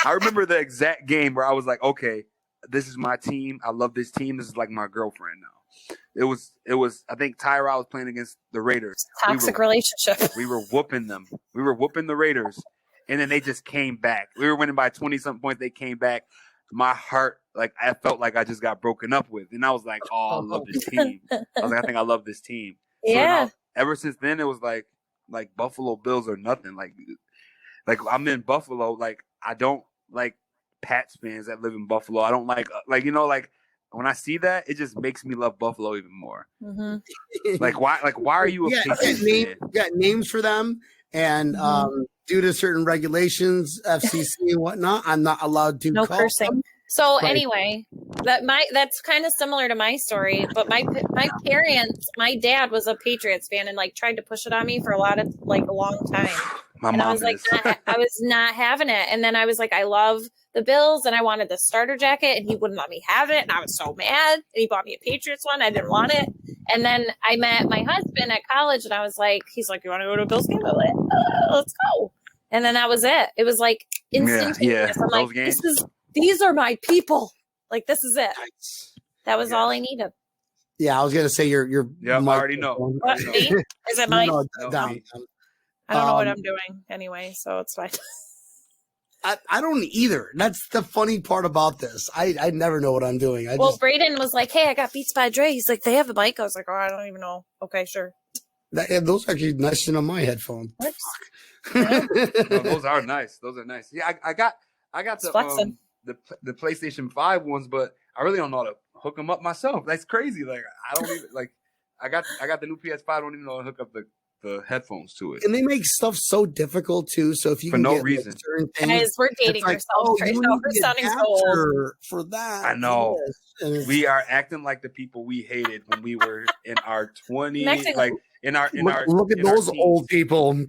I remember the exact game where I was like, okay, this is my team. I love this team. This is like my girlfriend now. It was. I think Tyrod was playing against the Raiders. Toxic relationship. We were whooping them. We were whooping the Raiders, and then they just came back. We were winning by 20-something points. They came back. My heart, like I felt like I just got broken up with, and I was like, "Oh, I love this team." I was like, "I think I love this team." So Yeah. now, ever since then, it was like Buffalo Bills or nothing. Like I'm in Buffalo. Like I don't like Pats fans that live in Buffalo. I don't like when I see that, it just makes me love Buffalo even more. Mm-hmm. Like why are you a Patriots fan? Got names for them, and due to certain regulations, FCC and whatnot, I'm not allowed to No call cursing. them. So Right. anyway, that's kind of similar to my story. But my parents, my dad was a Patriots fan and like tried to push it on me for a long time. My And I mom was like, is. I was not having it. And then I was like, I love the Bills and I wanted the starter jacket and he wouldn't let me have it. And I was so mad. And he bought me a Patriots one. I didn't want it. And then I met my husband at college and I was like, he's like, you want to go to a Bills game? I was like, let's go. And then that was it. It was like instantaneous. Yeah, I'm those like, games. these are my people. Like, this is it. That was Yes. all I needed. Yeah, I was gonna say your Yeah, I already know. What, me? Is it mine? No, No, down. me. I don't know what Um, I'm doing anyway, so it's fine. I don't either. That's the funny part about this. I never know what I'm doing. Well, Braden was like, hey, I got Beats by Dre. He's like, they have a mic. I was like, oh, I don't even know. Okay, sure. Those are actually nicer than on my headphones. No, those are nice. Those are nice. Yeah, I got the PlayStation 5 ones, but I really don't know how to hook them up myself. That's crazy. Like I don't even like. I got the new PS5. I don't even know how to hook up the headphones to it. And they make stuff so difficult too. So if you for can no get, reason, like, certain things, guys, we're dating ourselves right now. We're sounding so old for that. I know. We are acting like the people we hated when we were in our 20s. Like look at those old people.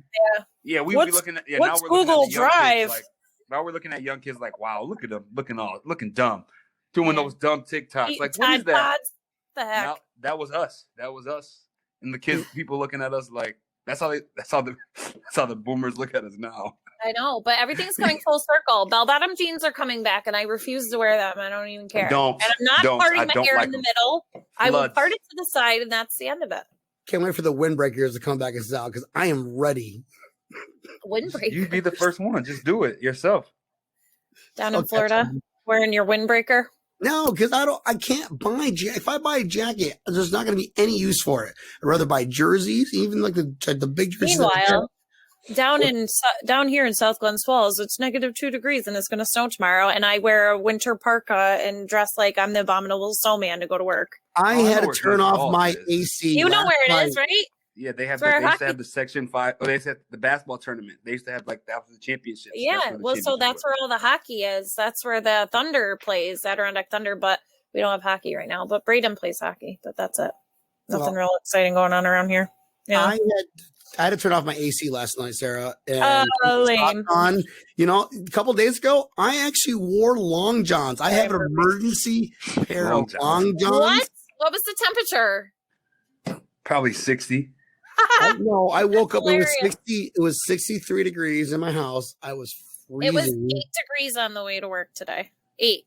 Yeah. We be looking at now we're Google looking at Drive. Kids, like, now we're looking at young kids like, wow, look at them looking dumb, doing those dumb TikToks. Like, what is that? The heck? Now, that was us. And the kids, people looking at us like that's how the boomers look at us now. I know, but everything's coming full circle. Bell-bottom jeans are coming back, and I refuse to wear them. I don't even care. And I'm not parting my hair in the middle. I will part it to the side, and that's the end of it. Can't wait for the windbreakers to come back and out because I am ready. Windbreaker. You'd be the first one. Just do it yourself. Down in Florida, wearing your windbreaker. No, because I can't buy. If I buy a jacket, there's not going to be any use for it. I'd rather buy jerseys, even like the big jerseys. Meanwhile, down here in South Glens Falls, it's -2 degrees and it's going to snow tomorrow. And I wear a winter parka and dress like I'm the abominable snowman to go to work. I had to turn off my AC. You know where it is, right? Yeah, they used to have the Section 5. Oh, they used to have the basketball tournament. They used to have that was the championship. Yeah, so that's where all the hockey is. That's where the Thunder plays, Adirondack Thunder. But we don't have hockey right now. But Braden plays hockey. But that's it. Nothing real exciting going on around here. Yeah, I had to turn off my AC last night, Sarah. And lame. On, a couple days ago, I actually wore long johns. I have an emergency pair of long johns. What was the temperature? Probably 60. No, I woke up. It was 60. It was 63 degrees in my house. I was freezing. It was 8 degrees on the way to work today. 8.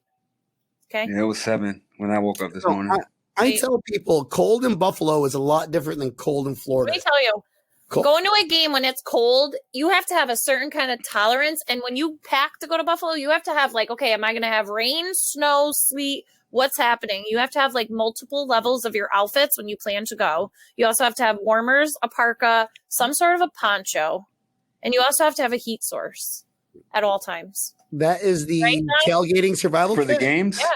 Okay. Yeah, it was 7 when I woke up this morning. I tell people cold in Buffalo is a lot different than cold in Florida. Let me tell you, going to a game when it's cold, you have to have a certain kind of tolerance. And when you pack to go to Buffalo, you have to have like, okay, am I going to have rain, snow, sleet? What's happening? You have to have like multiple levels of your outfits when you plan to go. You also have to have warmers, a parka, some sort of a poncho, and you also have to have a heat source at all times. That is the tailgating survival for kit? The games. Yeah.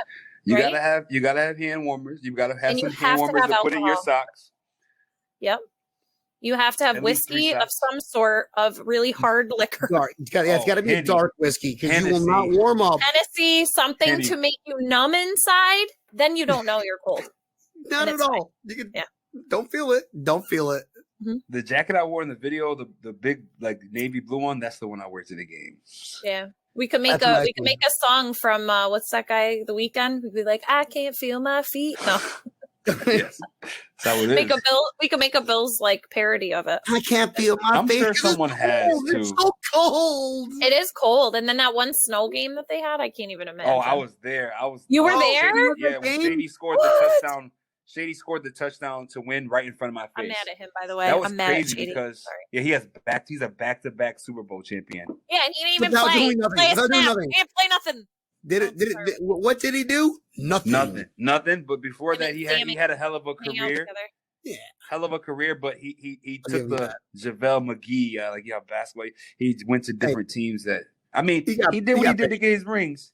You gotta have hand warmers. You gotta have some hand warmers to put in your socks. Yep. You have to have whiskey of some sort of really hard liquor. It's got to be dark whiskey because you will not warm up. Hennessy, something to make you numb inside. Then you don't know you're cold. Not at all. You can, don't feel it. Don't feel it. Mm-hmm. The jacket I wore in the video, the big like navy blue one, that's the one I wear to the game. Yeah. We could make a song from what's that guy, The Weeknd? We'd be like, I can't feel my feet. No. Yes. That's what it is. We could make a Bills like parody of it. I can't feel my feet. I'm sure someone has too. It's so cold. It is cold. And then that one snow game that they had, I can't even imagine. Oh, I was there. You were there? Yeah, when Shady scored the touchdown. Shady scored the touchdown to win right in front of my face. I'm mad at him, by the way. That was I'm crazy mad at Shady. because he's a back-to-back Super Bowl champion. Yeah, and he didn't even play. He didn't play nothing. What did he do? Nothing. But before that, he had a hell of a career. Yeah, hell of a career. But he took the JaVale McGee, basketball. He went to different teams. He did what he did to get his rings.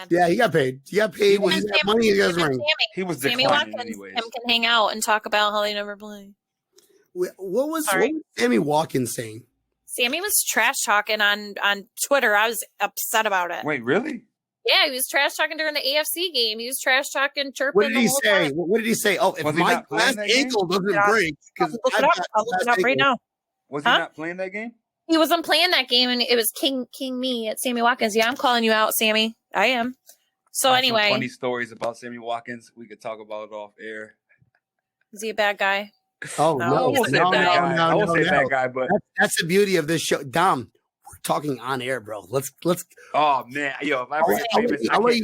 Yeah, he got paid. He got paid when he got money. He got his ring. He was Sammy declining Watkins. anyways. Him can hang out and talk about how they never play. What was Sammy Watkins saying? Sammy was trash talking on Twitter. I was upset about it. Wait, really? Yeah, he was trash talking during the AFC game. He was trash talking, chirping. What did he say? What did he say? Oh, if my last ankle doesn't break, because I'll look it up right now. Was he not playing that game? He wasn't playing that game, and it was King Me at Sammy Watkins. Yeah, I'm calling you out, Sammy. I am. So anyway, some funny stories about Sammy Watkins. We could talk about it off air. Is he a bad guy? Oh no, I won't say bad guy, but that's the beauty of this show, Dom. We're talking on air, bro. Let's. Oh man, yo, if I bring famous,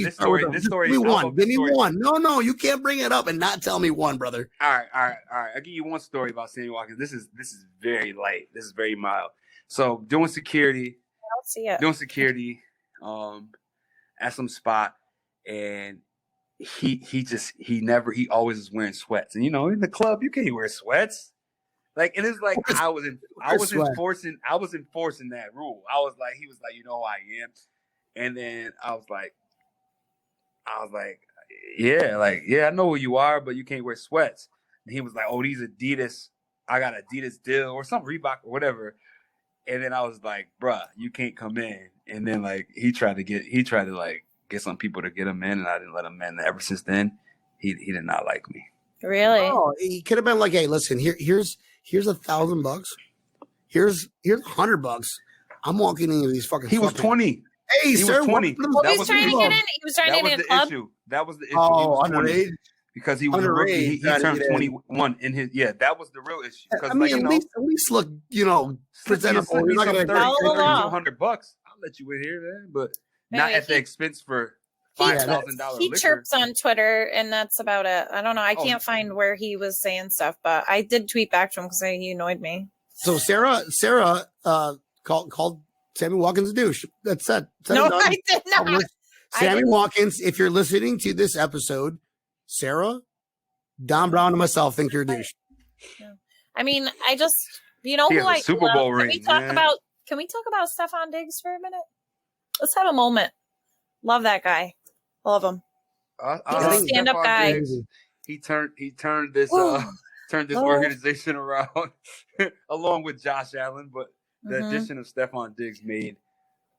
this story. Give me one. Give me one. No, you can't bring it up and not tell me one, brother. All right. I'll give you one story about Sammy Watkins. This is very light. This is very mild. So doing security. I don't see it. Doing security, at some spot, and he always is wearing sweats. And in the club you can't wear sweats. Like, and it's like I was enforcing that rule. I was like, he was like, you know who I am, and then I was like, yeah, I know who you are, but you can't wear sweats. And he was like, oh, these Adidas, I got Adidas deal or some Reebok or whatever. And then I was like, bruh, you can't come in. And then like he tried to get some people to get him in, and I didn't let him in. And ever since then, he did not like me. Really? Oh, he could have been like, hey, listen, here's $1,000. Here's $100. I'm walking into these fucking. He was 20. Hey, he sir, was 20. Well, he was trying to get in. He was trying to get in a club. That was the issue. Oh, underage. Because he was a rookie. He turned 21 in his. Yeah, that was the real issue. I mean, at least look, presentable. You're not going to $100. I'll let you in here, man, but not at the expense for $5,000. He chirps on Twitter, and that's about it. I don't know. I can't find where he was saying stuff, but I did tweet back to him because he annoyed me. So Sarah called Sammy Watkins a douche. That's it. No, I did not. Sammy Watkins, if you're listening to this episode, Sarah, Don Brown, and myself think you're a douche. Yeah. I mean, I just, who I Super Bowl ring. Can we talk about Stefon Diggs for a minute? Let's have a moment. Love that guy. Love him. He's a stand-up guy. Diggs, he turned this organization around along with Josh Allen, but the addition of Stefon Diggs made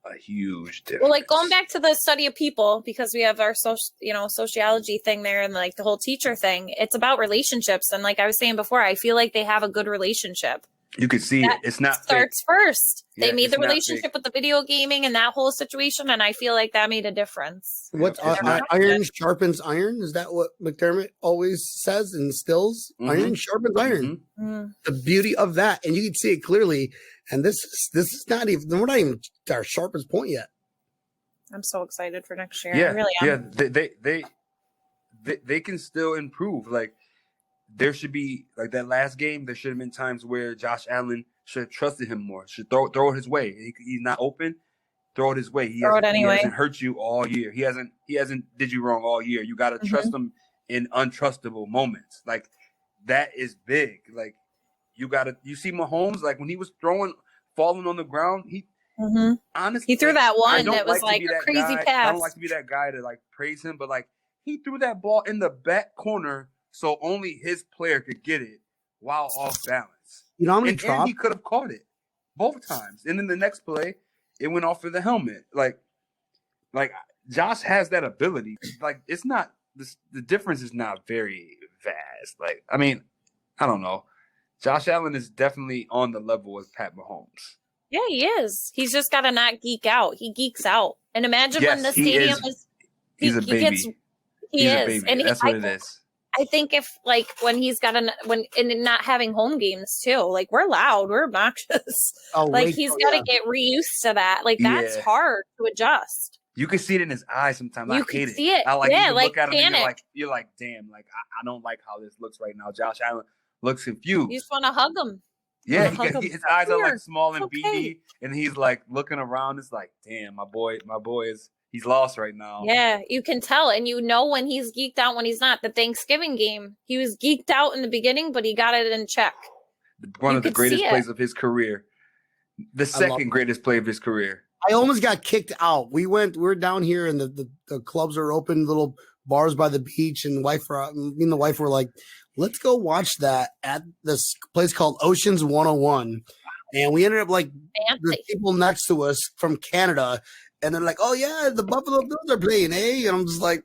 a huge difference. Well, like going back to the study of people, because we have our sociology thing there and like the whole teacher thing, it's about relationships. And like I was saying before, I feel like they have a good relationship. You can see it. It's not starts first. They made the relationship with the video gaming and that whole situation, and I feel like that made a difference. What iron sharpens iron? Is that what McDermott always says and instills? Iron sharpens iron. The beauty of that, and you can see it clearly. And this is not even, we're not even our sharpest point yet. I'm so excited for next year. Yeah, I really am. Yeah, they can still improve. Like there should be like that last game. There should have been times where Josh Allen should have trusted him more. Should throw it his way. He's not open. Throw it his way. He hasn't hurt you all year. He hasn't did you wrong all year. You got to trust him in untrustable moments. Like that is big. Like you see Mahomes, like when he was falling on the ground, honestly, he threw that one that was like a crazy pass. I don't like to be that guy to like praise him, but like he threw that ball in the back corner so only his player could get it while off balance. You know how many and he could have caught it both times. And then the next play, it went off of the helmet. Like Josh has that ability. Like it's not the difference is not very vast. Like I mean, I don't know. Josh Allen is definitely on the level with Pat Mahomes. Yeah, he is. He's just got to not geek out. He geeks out. And imagine when the stadium is. He's a baby. He is. And that's what it is. I think if like when he's got and not having home games too, like we're loud, we're obnoxious. Like he's got to get reused to that. Like that's hard to adjust. You can see it in his eyes sometimes. I hate see it. I like you look at him and you're like, damn, like I don't like how this looks right now. Josh Allen looks confused. You just want to hug him. Yeah, his eyes are like small and beady, and he's like looking around. It's like, damn, my boy he's lost right now. Yeah, you can tell, and when he's geeked out when he's not. The Thanksgiving game, he was geeked out in the beginning, but he got it in check. One of the greatest plays of his career. The second greatest play of his career. I almost got kicked out. We were down here, and the clubs are open, little bars by the beach, and me and the wife were like, let's go watch that at this place called Oceans 101. And we ended up like the people next to us from Canada. And they're like, oh, yeah, the Buffalo Bills are playing, eh? And I'm just like,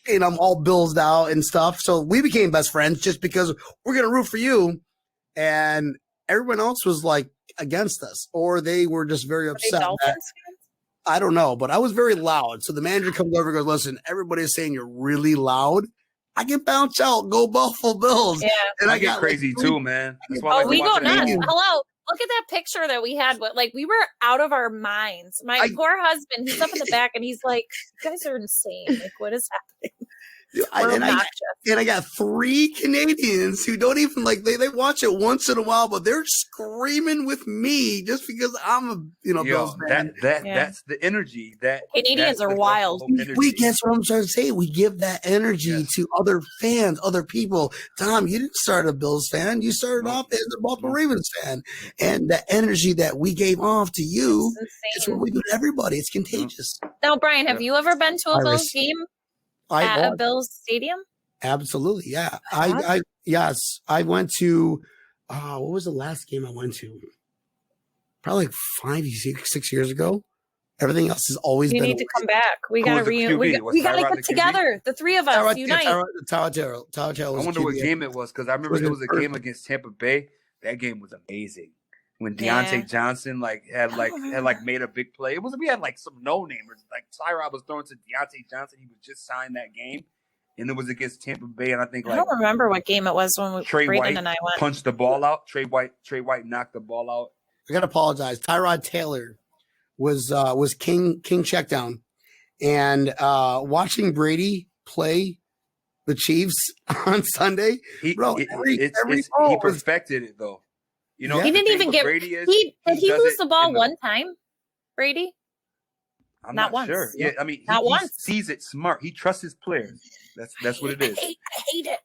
yeah, and I'm all Billsed out and stuff. So we became best friends just because we're going to root for you. And everyone else was like against us, or they were just very upset. I don't know, but I was very loud. So the manager comes over and goes, listen, everybody's saying you're really loud. I can bounce out, go Buffalo Bills. Yeah. And I get crazy too, man. That's why we go nuts. Hello. Look at that picture that we had. Like we were out of our minds. My poor husband, he's up in the back and he's like, you guys are insane. Like what is happening? And I got 3 Canadians who don't even like, they watch it once in a while, but they're screaming with me just because I'm a, Bills fan. That's the energy that Canadians are wild. We guess what I'm trying to say. We give that energy to other fans, other people. Tom, you didn't start a Bills fan. You started off as a Baltimore Ravens fan. And the energy that we gave off to you is what we do to everybody. It's contagious. Now, Brian, have you ever been to a Bills game at a Bills stadium? Absolutely, yeah. Yes, I went to. What was the last game I went to? Probably like 5, 6 years ago. Everything else has always been. You need to come back. We got to we got to get together. The 3 of us unite. I wonder what game it was because I remember there was a game against Tampa Bay. That game was amazing. When Deontay Johnson had made a big play. We had like some no-namers. Like Tyrod was throwing to Deontay Johnson. He was just signed that game. And it was against Tampa Bay. And I think I don't remember what game it was when Brayden and I went. Punched the ball out. Trey White knocked the ball out. I gotta apologize. Tyrod Taylor was king checkdown. And watching Brady play the Chiefs on Sunday, he perfected it though. You know, he didn't even get. Did he lose the ball one time, Brady? I'm not once. Sure. Yeah, I mean, he sees it smart. He trusts his players. That's what it is. I hate it.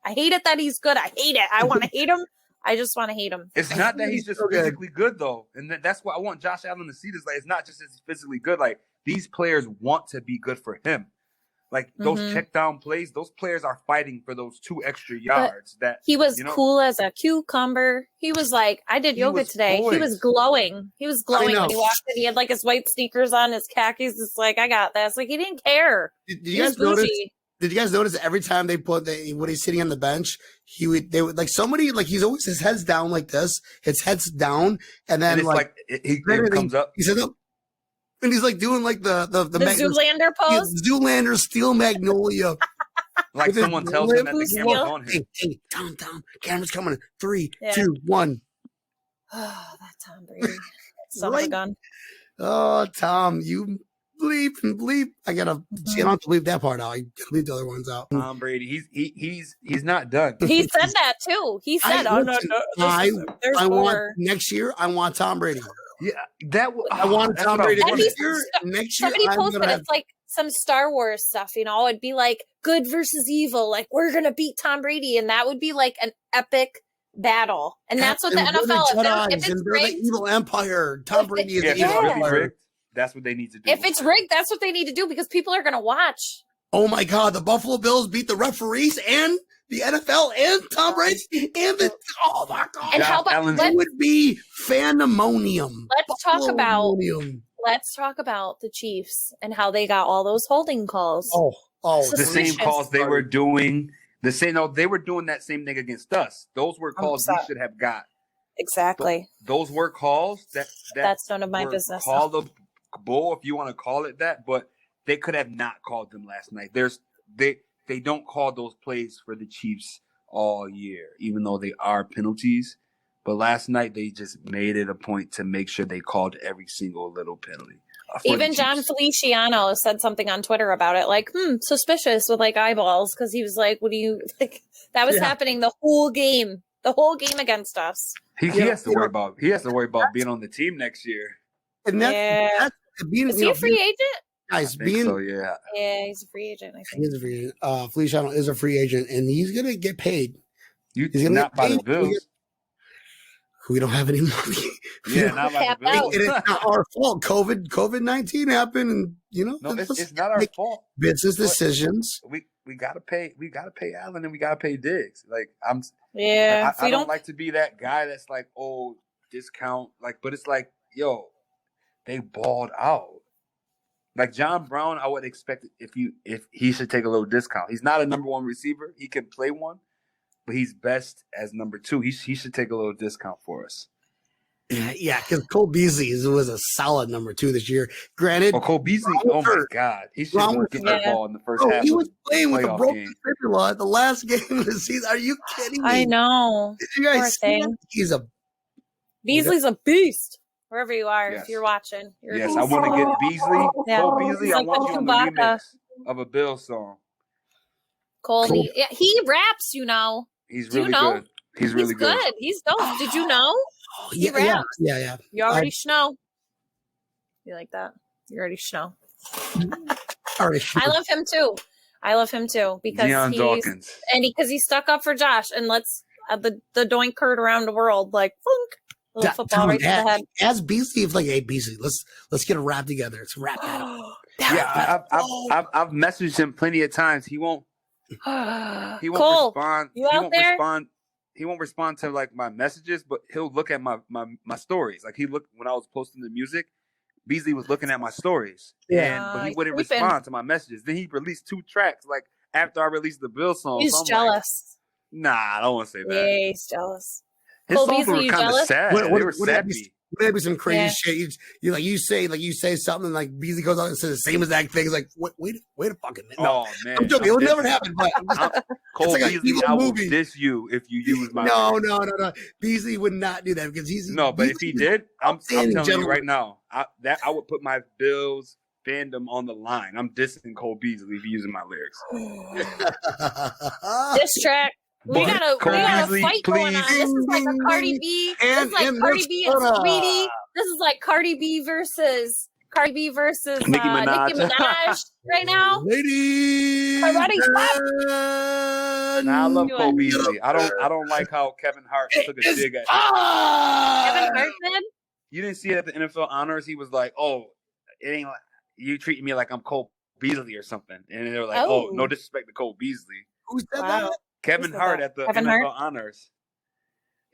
I hate it that he's good. I hate it. I want to hate him. I just want to hate him. It's not that he's just physically good though, and that's what I want Josh Allen to see. This like it's not just he's physically good. Like these players want to be good for him. Like those check down plays, those players are fighting for those 2 extra yards. But that he was cool as a cucumber. He was like, I did yoga today. Poised. He was glowing. He was glowing when he walked in. He had like his white sneakers on, his khakis. It's like, I got this. Like he didn't care. Did you guys notice? Did you guys notice every time they put when he's sitting on the bench, they would like somebody like he's always his head's down like this, his head's down, and then he comes up. He says, "Oh." And he's like doing like the Zoolander pose, Zoolander steel magnolia. Like someone tells him that the camera's on him. Hey, Tom, camera's coming. 3, 2, 1. Oh, that Tom Brady. Son of a gun. Oh, Tom, you bleep and bleep. I don't have to leave that part out. I gotta leave the other ones out. Tom Brady, he's not done. He said that too. He said, I want next year. I want Tom Brady. Yeah, I want Tom Brady next year. Somebody posted it's like some Star Wars stuff, it'd be like good versus evil, like we're gonna beat Tom Brady, and that would be like an epic battle. And that's what the NFL if it's rigged, the evil empire. Tom Brady is the evil empire. That's what they need to do. If it's rigged, that's what they need to do because people are gonna watch. Oh my God, the Buffalo Bills beat the referees and the NFL and Tom Brady and oh my God. And how about it would be fandemonium. Let's talk about the Chiefs and how they got all those holding calls. The same calls they were doing. They were doing that same thing against us. Those were calls we should have got. Exactly. Those were calls that's none of my business. Call the bull if you want to call it that, but they could have not called them last night. They don't call those plays for the Chiefs all year, even though they are penalties. But last night, they just made it a point to make sure they called every single little penalty. Even John Feliciano said something on Twitter about it, like, suspicious with like eyeballs. Because he was like, what do you think? That was happening the whole game against us. He has to worry about being on the team next year. And is he a free agent? Guys, yeah, he's a free agent. I think he's a free agent. Feliciano is a free agent, and he's gonna get paid. He's not by the Bills. We don't have any money. Yeah, not by the Bills. It is not our fault. COVID-19 happened, and it's not our fault. Business decisions. We gotta pay. We gotta pay Allen, and we gotta pay Diggs. Like I don't like to be that guy that's like, oh, discount. Like, but it's like, yo, they balled out. Like John Brown, I would expect if he should take a little discount. He's not a number 1 receiver. He can play one, but he's best as number 2. He should take a little discount for us. Yeah, because Cole Beasley was a solid number 2 this year. Granted, Cole Beasley, oh my God, he should get the ball in the first half. He was playing with a broken fibula at the last game of the season. Are you kidding me? I know. Did you guys see that? Beasley's a beast. Wherever you are, if you're watching. I want to get Beasley. Cole Beasley, I want you on the remix of a Bills song. Colby. Yeah, he raps, you know. He's really good. He's really good. He's dope. Did you know? He Yeah. You already know. You like that? You already know. I love him too. Because Deion Dawkins. because he stuck up for Josh and let's the doink curd around the world like flunk. Little football right to the head. As Beasley, it's like, hey Beasley, let's get a rap together. Let's rap battle. I've messaged him plenty of times. He won't Cole, respond. He won't respond to like my messages, but he'll look at my stories. Like he looked when I was posting the music. Beasley was looking at my stories. But he wouldn't respond to my messages. Then he released 2 tracks like after I released the Bills song. He's jealous. Like, nah, I don't want to say that. Yeah, he's jealous. His songs were kind of sad. They were sappy. Would be some crazy shit? You say something like Beasley goes out and says the same exact thing. It's like wait a fucking minute. No, man, I'm joking. It would never happen. But Cole like Beasley, I will diss you if you use my. No. Beasley would not do that because he's no. But if he did, I'm telling you right now, I would put my Bills fandom on the line. I'm dissing Cole Beasley if he's using my lyrics. This track. We got a fight going on. This is like a Cardi B. This is like Cardi B and Sweetie. This is like Cardi B versus Nicki Minaj right now. Ladies, I love Cole Beasley. I don't like how Kevin Hart took a dig at him. Kevin Hart did? You didn't see it at the NFL honors. He was like, "Oh, it ain't like you treating me like I'm Cole Beasley or something," and they were like, "Oh, no disrespect to Cole Beasley." Who said that? Kevin Hart at the NFL honors.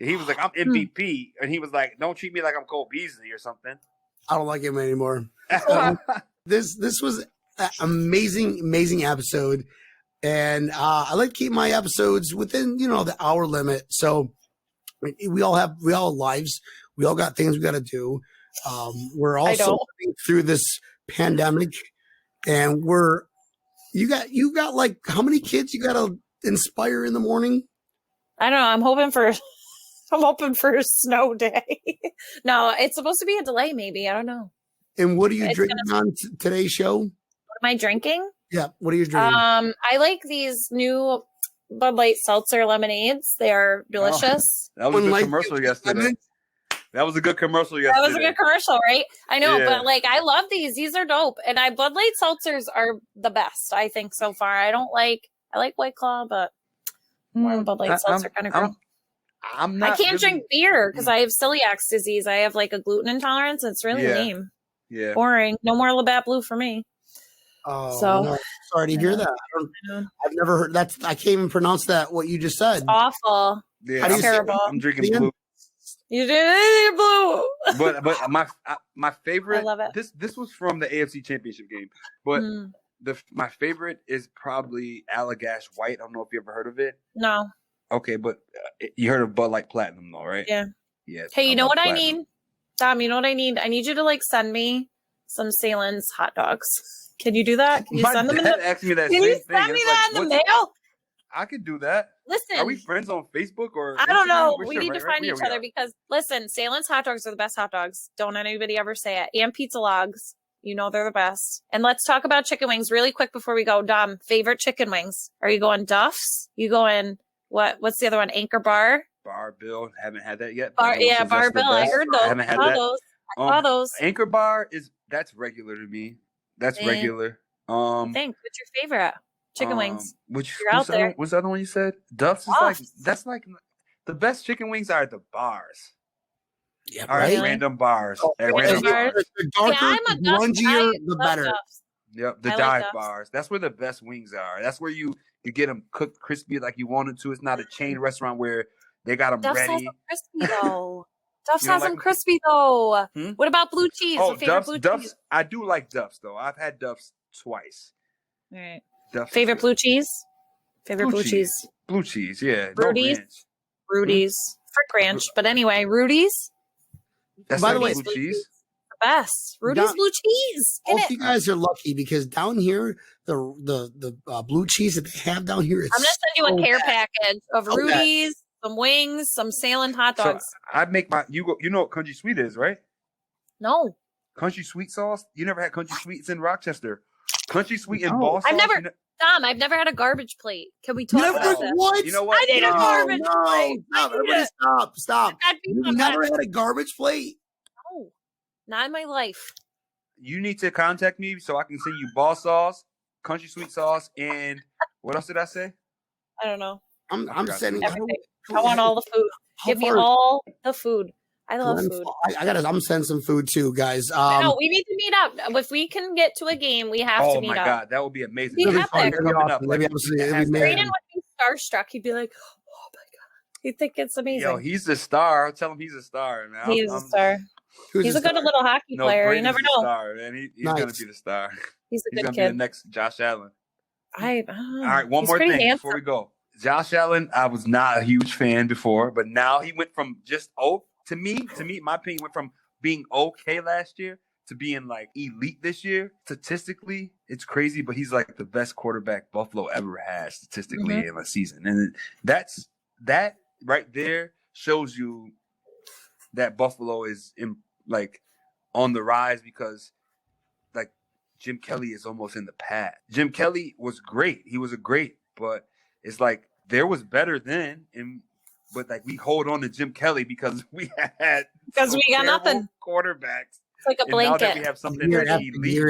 He was like, I'm MVP. And he was like, don't treat me like I'm Cole Beasley or something. I don't like him anymore. This was an amazing episode. And I like to keep my episodes within, the hour limit. So we all have lives. We all got things we got to do. We're also living through this pandemic. And you got like, how many kids you got to inspire in the morning? I don't know. I'm hoping for a snow day. No, it's supposed to be a delay. Maybe I don't know. And what are you drinking on today's show? What am I drinking? Yeah, what are you drinking? I like these new Bud Light seltzer lemonades. They are delicious. That was a good commercial yesterday. That was a good commercial yesterday. That was a good commercial, right? I know, but like I love these. These are dope. And Bud Light seltzers are the best, I think, so far. I like White Claw, but more Bud Light seltzer kind of girl. I can't drink beer because I have celiac disease. I have like a gluten intolerance. It's really lame. Yeah. Boring. No more Labatt Blue for me. Oh, no. Sorry to hear that. I've never heard that. I can't even pronounce that, what you just said. It's awful. Yeah, it's terrible. I'm drinking blue. You did blue. But my favorite. I love it. This was from the AFC Championship game. But my favorite is probably Allagash White. I don't know if you ever heard of it. No. Okay, but you heard of Bud Light Platinum though, right? Yeah. Yeah. Hey, you know what Platinum. I need? Tom, you know what I need? I need you to like send me some Salen's hot dogs. Can you do that? Can you send them in the asked me that Can same you send thing. me that in the mail? I could do that. Listen. Are we friends on Facebook or I don't know. We need to find each other because listen, Salen's hot dogs are the best hot dogs. Don't anybody ever say it. And pizza logs. You know they're the best. And let's talk about chicken wings really quick before we go. Dom, favorite chicken wings? Are you going Duff's? You going what's the other one? Anchor Bar? Bar Bill. Haven't had that yet. Bar Bill. I heard those. I haven't had that. I saw those. Anchor Bar that's regular to me. That's regular. Thanks. What's your favorite? Chicken wings. What's the other one you said? Duff's is that's like the best chicken wings are at the bars. Yeah, all right, really? Random bars. Random bars. The darker, grungier, the better. Duff's. Yep, the dive bars. That's where the best wings are. That's where you get them cooked crispy like you wanted to. It's not a chain restaurant where they got them Duff's ready. Has them crispy though. Duff's has them crispy though. What about blue cheese? Oh, Duff's. I do like Duff's though. I've had Duff's twice. All right. Duff's favorite blue cheese? Favorite blue cheese? Blue cheese, yeah. Rudy's. No Rudy's. Frick Ranch. But anyway, Rudy's. That's by the way, blue cheese. The best. Rudy's blue cheese. All you guys are lucky because down here, the blue cheese that they have down here. I'm gonna send you a care package of Rudy's, some wings, some Salem hot dogs. So I make you know what Country Sweet is, right? No. Country Sweet sauce? You never had Country Sweets in Rochester. Country Sweet and ball sauce? I've never Dom, I've never had a garbage plate. Can we talk about this? What? You know what? I need a garbage plate. Stop. Everybody stop. You've never had a garbage plate? No, not in my life. You need to contact me so I can send you ball sauce, country sweet sauce, and what else did I say? I don't know. I'm sending everything. I want all the food. Give me all the food. I love food. I'm sending some food too, guys. No, we need to meet up. If we can get to a game, we have to meet up. Oh my God, that would be amazing. Braden would Maybe be starstruck. He'd be like, "Oh my God!" He'd think it's amazing. Yo, he's the star. I'll tell him he's a star, man. He is a star. He's a good little hockey player. You never know. Star, man. He's gonna be the star. He's a good gonna kid. be the next Josh Allen. All right, one more thing before we go. Josh Allen, I was not a huge fan before, but now he went from just to me, my opinion, went from being okay last year to being like elite this year. Statistically, it's crazy, but he's like the best quarterback Buffalo ever has statistically in a season. And that right there shows you that Buffalo is on the rise because like Jim Kelly is almost in the past. Jim Kelly was great. He was but it's like there was better then, but like we hold on to Jim Kelly because we got nothing. Quarterbacks. It's like a blanket. Now that we have something year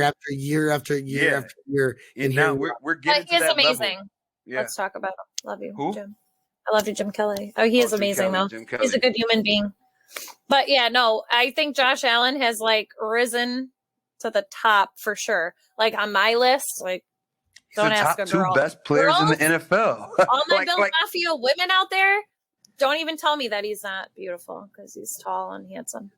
after year, and now we're getting to that amazing. Level. Yeah. Let's talk about him. Love you, Who? Jim. I love you, Jim Kelly. Oh, he is amazing though. He's a good human being. But yeah, no, I think Josh Allen has like risen to the top for sure. Like on my list, like. Don't ask a girl. Two best players in the NFL. All my Bills Mafia women out there, don't even tell me that he's not beautiful because he's tall and handsome.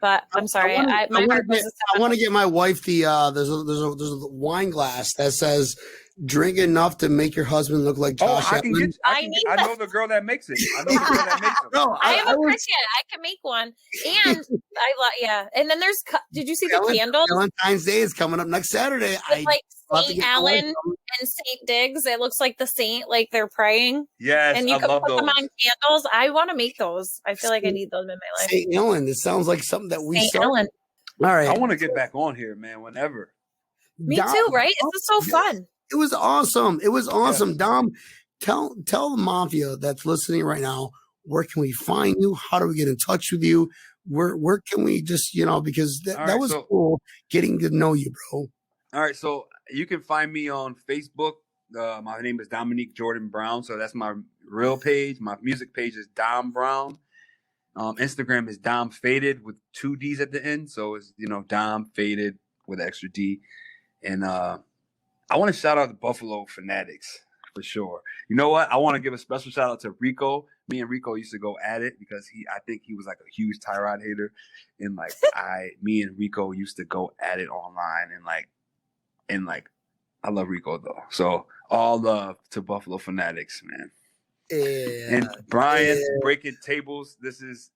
But I'm sorry, I want to get my wife there's a wine glass that says "Drink enough to make your husband look like Josh Allen." I know the girl that makes it. I know the girl that makes it. No, I have a Christian. I can make one, and And then there's. Did you see the candles? Valentine's Day is coming up next Saturday. It's like Saint Alan and Saint Diggs. It looks like the saint, like they're praying. Yes, and you can put them on candles. I want to make those. I feel like I need those in my life. Saint Alan. It sounds like something that we Saint Alan. All right, I want to get back on here, man. Whenever. Me too. Right? This is so fun. It was awesome. Yeah. Dom, tell the Mafia that's listening right now, where can we find you? How do we get in touch with you? Where can we just, because that was cool getting to know you, bro. All right. So you can find me on Facebook. My name is Dominique Jordan Brown. So that's my real page. My music page is Dom Brown. Instagram is Dom Faded with 2 D's at the end. So it's, Dom Faded with an extra D. And I want to shout out the Buffalo Fanatics for sure. You know what? I want to give a special shout out to Rico. Me and Rico used to go at it because I think he was like a huge Tyrod hater. And like me and Rico used to go at it online and I love Rico though. So all love to Buffalo Fanatics, man. Yeah. And Brian breaking tables. This is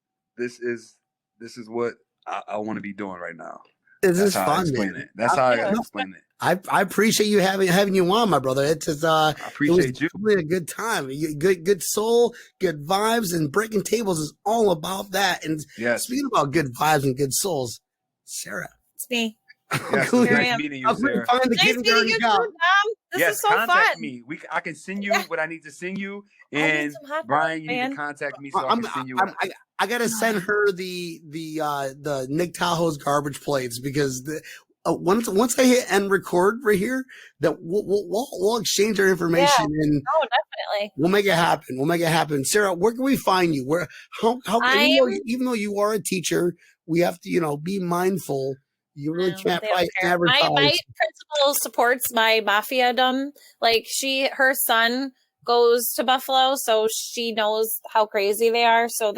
what I want to be doing right now. This is fun, man. That's how I explain it. I appreciate you having you on, my brother. It's just I appreciate you. Really a good time. Good soul, good vibes, and breaking tables is all about that. And speaking about good vibes and good souls, Sarah, it's me. Yes, nice meeting you, Sarah. Nice meeting you too, Tom. This is so fun. Contact me. I can send you what I need to send you, and Brian, you need to contact me so I can send you. I gotta send her the Nick Tahoe's garbage plates because once I hit end record right here, that we'll exchange our information and definitely we'll make it happen. We'll make it happen. Sarah, where can we find you? Even though you are a teacher, we have to be mindful. You really can't fight advertise. My principal supports my mafia-dom. Like her son goes to Buffalo, so she knows how crazy they are. So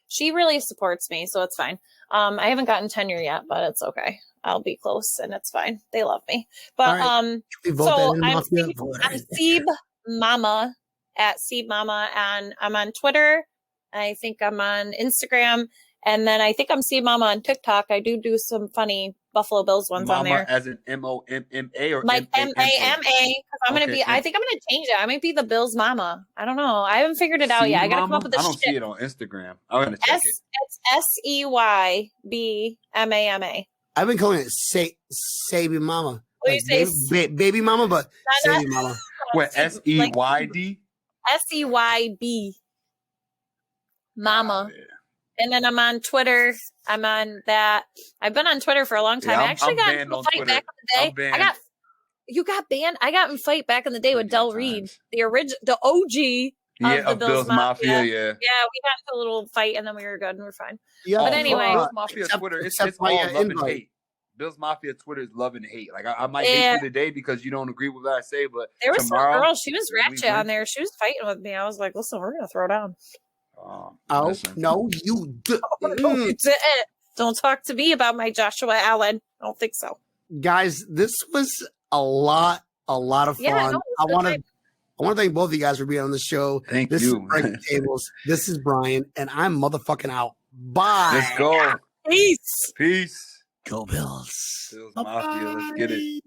she really supports me, so it's fine. I haven't gotten tenure yet, but it's okay. I'll be close and it's fine. They love me. But I'm Seyb Mama at Seyb Mama, and I'm on Twitter. I think I'm on Instagram. And then I think I'm Seyb Mama on TikTok. I do some funny Buffalo Bills ones Mama on there. As in MOMMA or like MAMA. I'm gonna be. I think I'm gonna change it. I might be the Bills Mama. I don't know. I haven't figured it out yet. I gotta come up with a I don't see it on Instagram. I'm gonna check it. It's SEYBMAMA. I've been calling it Seyb Mama. What do you say? Baby mama, but Sadie mama. What, SEYD? SEYB. Mama. Oh, yeah. And then I'm on Twitter. I'm on that. I've been on Twitter for a long time. Yeah, I actually got in a fight back in the day. You got banned. I got in a fight back in the day with Del Reed, the OG of the Bills Mafia. Yeah, we got into a little fight and then we were good and we were fine. Yeah, but anyway, Bills Mafia Twitter, it's all love and hate. Bills Mafia Twitter is love and hate. Like I might hate you today because you don't agree with what I say, but there was some girl. She was ratchet on there. She was fighting with me. I was like, listen, we're gonna throw down. No, you didn't. Don't talk to me about my Joshua Allen. I don't think so. Guys, this was a lot of fun. Yeah, I want to thank both of you guys for being on the show. Thank this you. Is Breaking Tables. This is Brian, and I'm motherfucking out. Bye. Let's go. Peace. Go Bills. Bills Mafia. Let's get it.